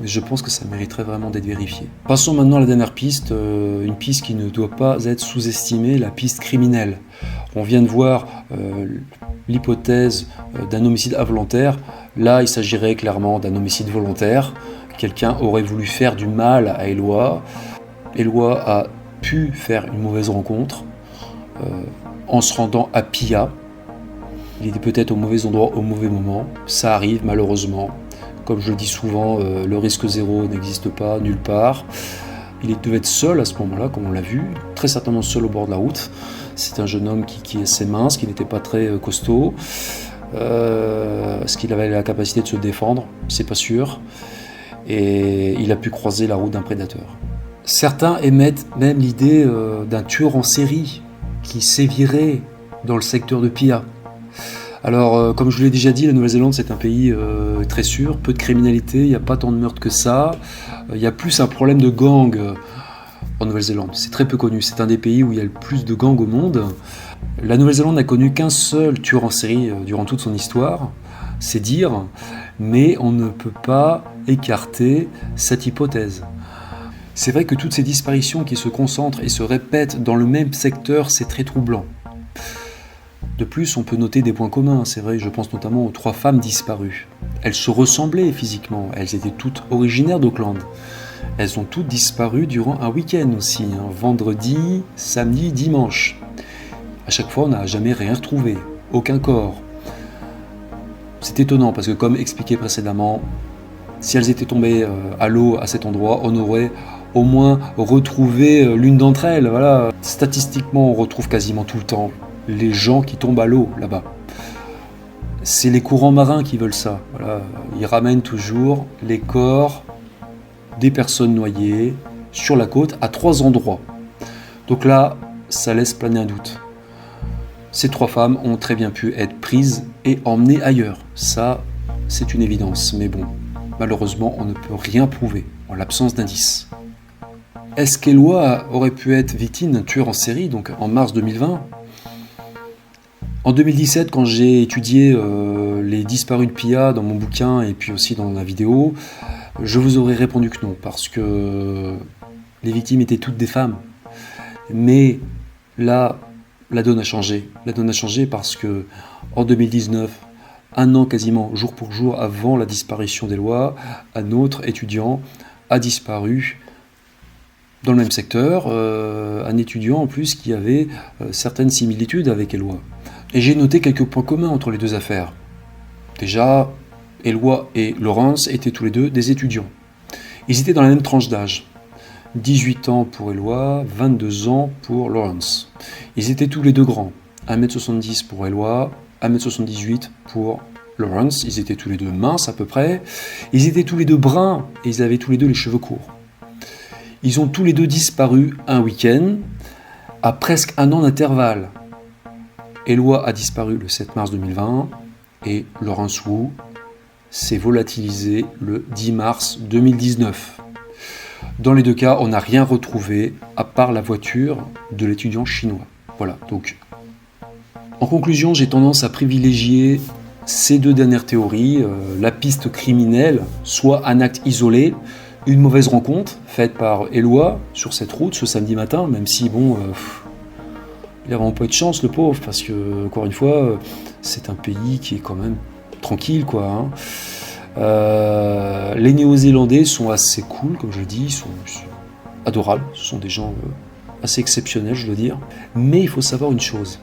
mais je pense que ça mériterait vraiment d'être vérifié. Passons maintenant à la dernière piste, une piste qui ne doit pas être sous-estimée, la piste criminelle. On vient de voir l'hypothèse d'un homicide involontaire. Là, il s'agirait clairement d'un homicide volontaire. Quelqu'un aurait voulu faire du mal à Éloi. Éloi a pu faire une mauvaise rencontre en se rendant à Pia. Il était peut-être au mauvais endroit au mauvais moment. Ça arrive malheureusement. Comme je le dis souvent, le risque zéro n'existe pas nulle part. Il devait être seul à ce moment-là, comme on l'a vu, très certainement seul au bord de la route. C'est un jeune homme qui est assez mince, qui n'était pas très costaud. Est-ce qu'il avait la capacité de se défendre? C'est pas sûr. Et il a pu croiser la route d'un prédateur. Certains émettent même l'idée d'un tueur en série qui sévirait dans le secteur de Pia. Alors, comme je vous l'ai déjà dit, la Nouvelle-Zélande c'est un pays très sûr, peu de criminalité, il n'y a pas tant de meurtres que ça. Il y a plus un problème de gang en Nouvelle-Zélande, c'est très peu connu, c'est un des pays où il y a le plus de gangs au monde. La Nouvelle-Zélande n'a connu qu'un seul tueur en série durant toute son histoire, c'est dire, mais on ne peut pas écarter cette hypothèse. C'est vrai que toutes ces disparitions qui se concentrent et se répètent dans le même secteur, c'est très troublant. De plus, on peut noter des points communs, c'est vrai, je pense notamment aux 3 femmes disparues. Elles se ressemblaient physiquement, elles étaient toutes originaires d'Auckland. Elles ont toutes disparu durant un week-end aussi, vendredi, samedi, dimanche. À chaque fois, on n'a jamais rien retrouvé, aucun corps. C'est étonnant parce que comme expliqué précédemment, si elles étaient tombées à l'eau à cet endroit, on aurait au moins retrouvé l'une d'entre elles. Voilà. Statistiquement, on retrouve quasiment tout le temps les gens qui tombent à l'eau là-bas. C'est les courants marins qui veulent ça. Voilà. Ils ramènent toujours les corps des personnes noyées sur la côte à 3 endroits. Donc là, ça laisse planer un doute. Ces 3 femmes ont très bien pu être prises et emmenées ailleurs. Ça, c'est une évidence. Mais bon, malheureusement, on ne peut rien prouver en l'absence d'indices. Est-ce qu'Éloi aurait pu être victime d'un tueur en série, donc en mars 2020 ? En 2017, quand j'ai étudié les disparus de Pia dans mon bouquin et puis aussi dans la vidéo, je vous aurais répondu que non, parce que les victimes étaient toutes des femmes. Mais là, la donne a changé. La donne a changé parce que en 2019, un an quasiment, jour pour jour avant la disparition d'Éloi, un autre étudiant a disparu dans le même secteur, un étudiant en plus qui avait certaines similitudes avec Éloi. Et j'ai noté quelques points communs entre les deux affaires. Déjà, Éloi et Lawrence étaient tous les deux des étudiants. Ils étaient dans la même tranche d'âge. 18 ans pour Éloi, 22 ans pour Lawrence. Ils étaient tous les deux grands. 1m70 pour Éloi, 1m78 pour Lawrence. Ils étaient tous les deux minces à peu près. Ils étaient tous les deux bruns et ils avaient tous les deux les cheveux courts. Ils ont tous les deux disparu un week-end à presque un an d'intervalle. Éloi a disparu le 7 mars 2020 et Lawrence Wu s'est volatilisé le 10 mars 2019. Dans les deux cas, on n'a rien retrouvé à part la voiture de l'étudiant chinois. Voilà, donc en conclusion, j'ai tendance à privilégier ces deux dernières théories, la piste criminelle, soit un acte isolé, une mauvaise rencontre faite par Éloi sur cette route ce samedi matin, même si bon, il n'a vraiment pas eu de chance le pauvre, parce que encore une fois, c'est un pays qui est quand même tranquille quoi. Les Néo-Zélandais sont assez cool, comme je le dis, ils sont adorables, ce sont des gens assez exceptionnels, je dois dire. Mais il faut savoir une chose,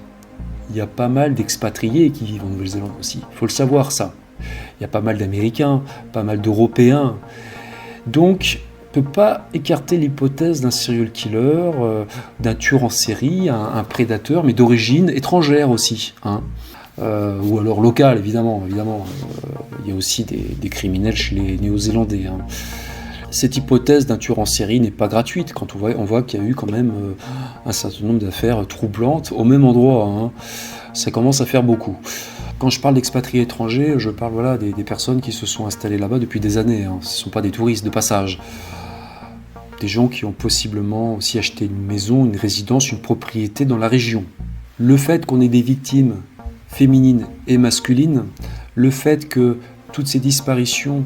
il y a pas mal d'expatriés qui vivent en Nouvelle-Zélande aussi, il faut le savoir ça. Il y a pas mal d'Américains, pas mal d'Européens. Donc, on ne peut pas écarter l'hypothèse d'un serial killer, d'un tueur en série, un prédateur, mais d'origine étrangère aussi. Ou alors locale, évidemment. Il y a aussi des criminels chez les Néo-Zélandais. Cette hypothèse d'un tueur en série n'est pas gratuite quand on voit qu'il y a eu quand même un certain nombre d'affaires troublantes au même endroit. Ça commence à faire beaucoup. Quand je parle d'expatriés étrangers, je parle des personnes qui se sont installées là-bas depuis des années. Ce ne sont pas des touristes de passage. Des gens qui ont possiblement aussi acheté une maison, une résidence, une propriété dans la région. Le fait qu'on ait des victimes féminines et masculines, le fait que toutes ces disparitions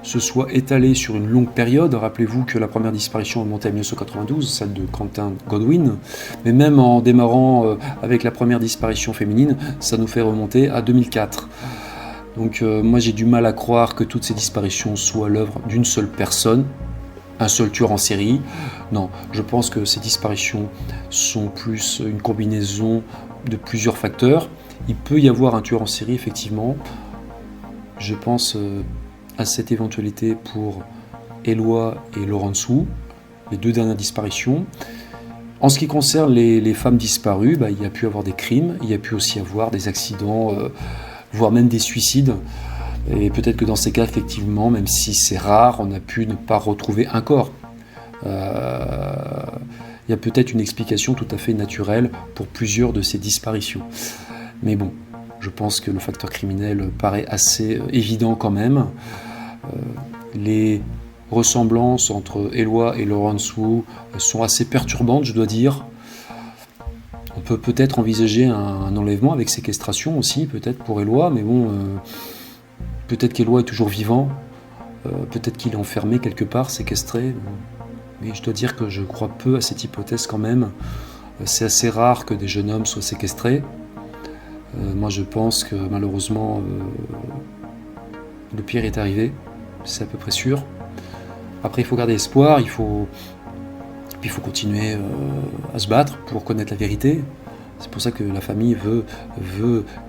se soit étalé sur une longue période. Rappelez-vous que la première disparition remontait à 1992, celle de Quentin Godwin, mais même en démarrant avec la première disparition féminine, ça nous fait remonter à 2004. Donc moi j'ai du mal à croire que toutes ces disparitions soient l'œuvre d'une seule personne, un seul tueur en série. Non, je pense que ces disparitions sont plus une combinaison de plusieurs facteurs. Il peut y avoir un tueur en série, effectivement. Je pense à cette éventualité pour Éloi et Laurençou, les 2 dernières disparitions. En ce qui concerne les femmes disparues, il y a pu avoir des crimes, il y a pu aussi avoir des accidents, voire même des suicides. Et peut-être que dans ces cas, effectivement, même si c'est rare, on a pu ne pas retrouver un corps. Il y a peut-être une explication tout à fait naturelle pour plusieurs de ces disparitions. Mais bon, je pense que le facteur criminel paraît assez évident quand même. Les ressemblances entre Éloi et Laurençou sont assez perturbantes, je dois dire. On peut peut-être envisager un enlèvement avec séquestration aussi, peut-être pour Éloi, mais bon, peut-être qu'Éloi est toujours vivant, peut-être qu'il est enfermé quelque part, séquestré. Mais je dois dire que je crois peu à cette hypothèse quand même. C'est assez rare que des jeunes hommes soient séquestrés. Moi je pense que malheureusement le pire est arrivé, c'est à peu près sûr. Après il faut garder espoir, il faut continuer à se battre pour connaître la vérité. C'est pour ça que la famille veut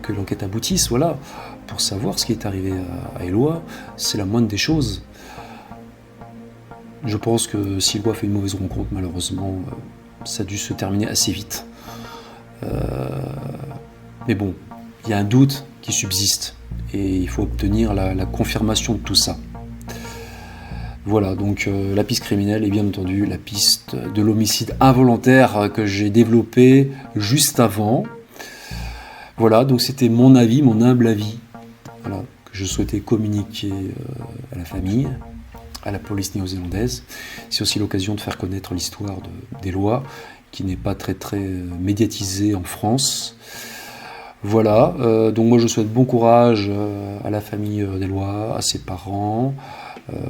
que l'enquête aboutisse, voilà, pour savoir ce qui est arrivé à Éloi. C'est la moindre des choses. Je pense que si Éloi fait une mauvaise rencontre, malheureusement, ça a dû se terminer assez vite. Mais bon, il y a un doute qui subsiste et il faut obtenir la confirmation de tout ça. Voilà, donc la piste criminelle et bien entendu la piste de l'homicide involontaire que j'ai développée juste avant. Voilà, donc c'était mon avis, mon humble avis, voilà, que je souhaitais communiquer à la famille, à la police néo-zélandaise. C'est aussi l'occasion de faire connaître l'histoire d'Éloi, qui n'est pas très médiatisée en France. Voilà, donc moi je souhaite bon courage à la famille d'Éloi, à ses parents,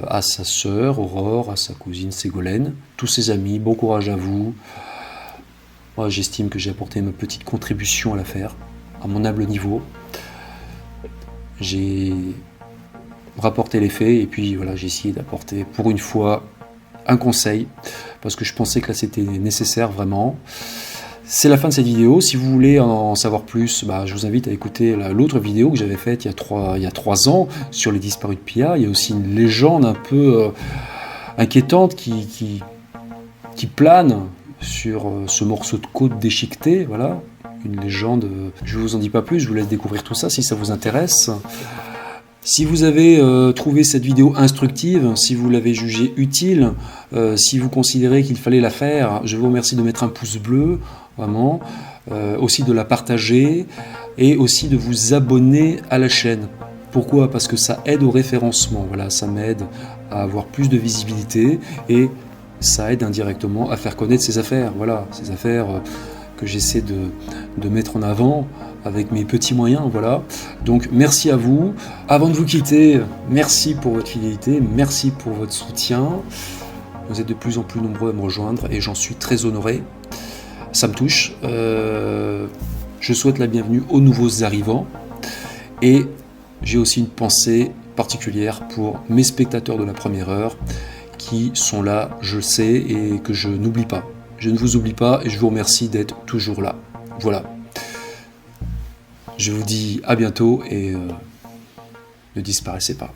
à sa sœur Aurore, à sa cousine Ségolène, tous ses amis, bon courage à vous. Moi j'estime que j'ai apporté ma petite contribution à l'affaire, à mon humble niveau. J'ai rapporté les faits et puis voilà, j'ai essayé d'apporter pour une fois un conseil, parce que je pensais que là c'était nécessaire vraiment. C'est la fin de cette vidéo. Si vous voulez en savoir plus, je vous invite à écouter l'autre vidéo que j'avais faite il y a 3 ans sur les disparus de Pia. Il y a aussi une légende un peu inquiétante qui plane sur ce morceau de côte déchiqueté. Voilà, une légende. Je ne vous en dis pas plus, je vous laisse découvrir tout ça si ça vous intéresse. Si vous avez trouvé cette vidéo instructive, si vous l'avez jugée utile, si vous considérez qu'il fallait la faire, je vous remercie de mettre un pouce bleu, vraiment, aussi de la partager et aussi de vous abonner à la chaîne. Pourquoi ? Parce que ça aide au référencement, voilà, ça m'aide à avoir plus de visibilité et ça aide indirectement à faire connaître ces affaires, voilà, ces affaires que j'essaie de mettre en avant avec mes petits moyens, voilà. Donc merci à vous. Avant de vous quitter, merci pour votre fidélité, merci pour votre soutien. Vous êtes de plus en plus nombreux à me rejoindre et j'en suis très honoré. Ça me touche. Je souhaite la bienvenue aux nouveaux arrivants et j'ai aussi une pensée particulière pour mes spectateurs de la première heure qui sont là, je le sais, et que je n'oublie pas. Je ne vous oublie pas et je vous remercie d'être toujours là. Voilà. Je vous dis à bientôt et ne disparaissez pas.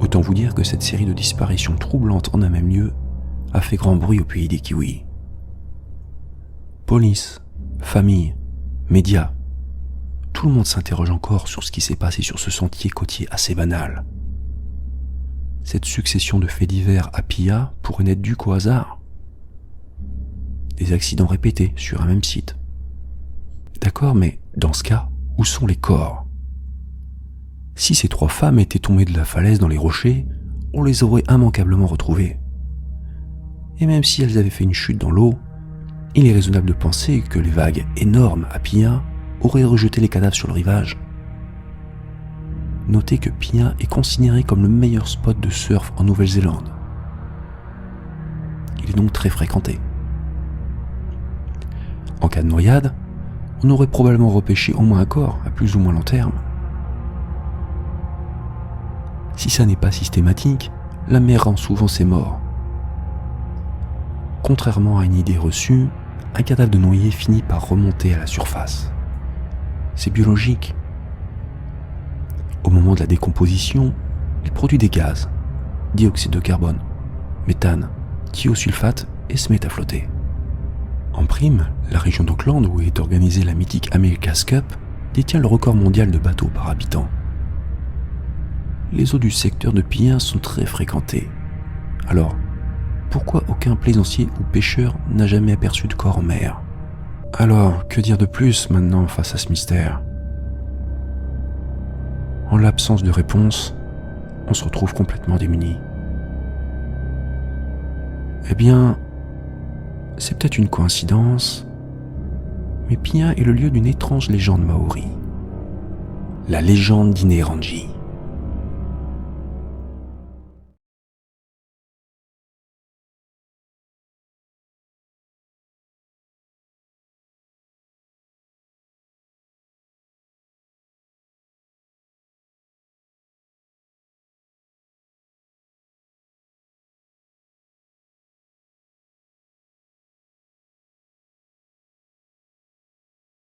Autant vous dire que cette série de disparitions troublantes en un même lieu a fait grand bruit au pays des kiwis. Police, famille, médias, tout le monde s'interroge encore sur ce qui s'est passé sur ce sentier côtier assez banal. Cette succession de faits divers à Pia pourrait n'être due qu'au hasard. Des accidents répétés sur un même site. D'accord, mais dans ce cas, où sont les corps ? Si ces 3 femmes étaient tombées de la falaise dans les rochers, on les aurait immanquablement retrouvées. Et même si elles avaient fait une chute dans l'eau, il est raisonnable de penser que les vagues énormes à Pia auraient rejeté les cadavres sur le rivage. Notez que Pia est considéré comme le meilleur spot de surf en Nouvelle-Zélande. Il est donc très fréquenté. En cas de noyade, on aurait probablement repêché au moins un corps à plus ou moins long terme. Si ça n'est pas systématique, la mer rend souvent ses morts. Contrairement à une idée reçue, un cadavre de noyé finit par remonter à la surface. C'est biologique. Au moment de la décomposition, il produit des gaz, dioxyde de carbone, méthane, thiosulfate et se met à flotter. En prime, la région d'Auckland où est organisée la mythique America's Cup détient le record mondial de bateaux par habitant. Les eaux du secteur de Pia sont très fréquentées. Alors, pourquoi aucun plaisancier ou pêcheur n'a jamais aperçu de corps en mer ? Alors, que dire de plus maintenant face à ce mystère ? En l'absence de réponse, on se retrouve complètement démuni. Eh bien, c'est peut-être une coïncidence, mais Pia est le lieu d'une étrange légende maori. La légende d'Ineirangi.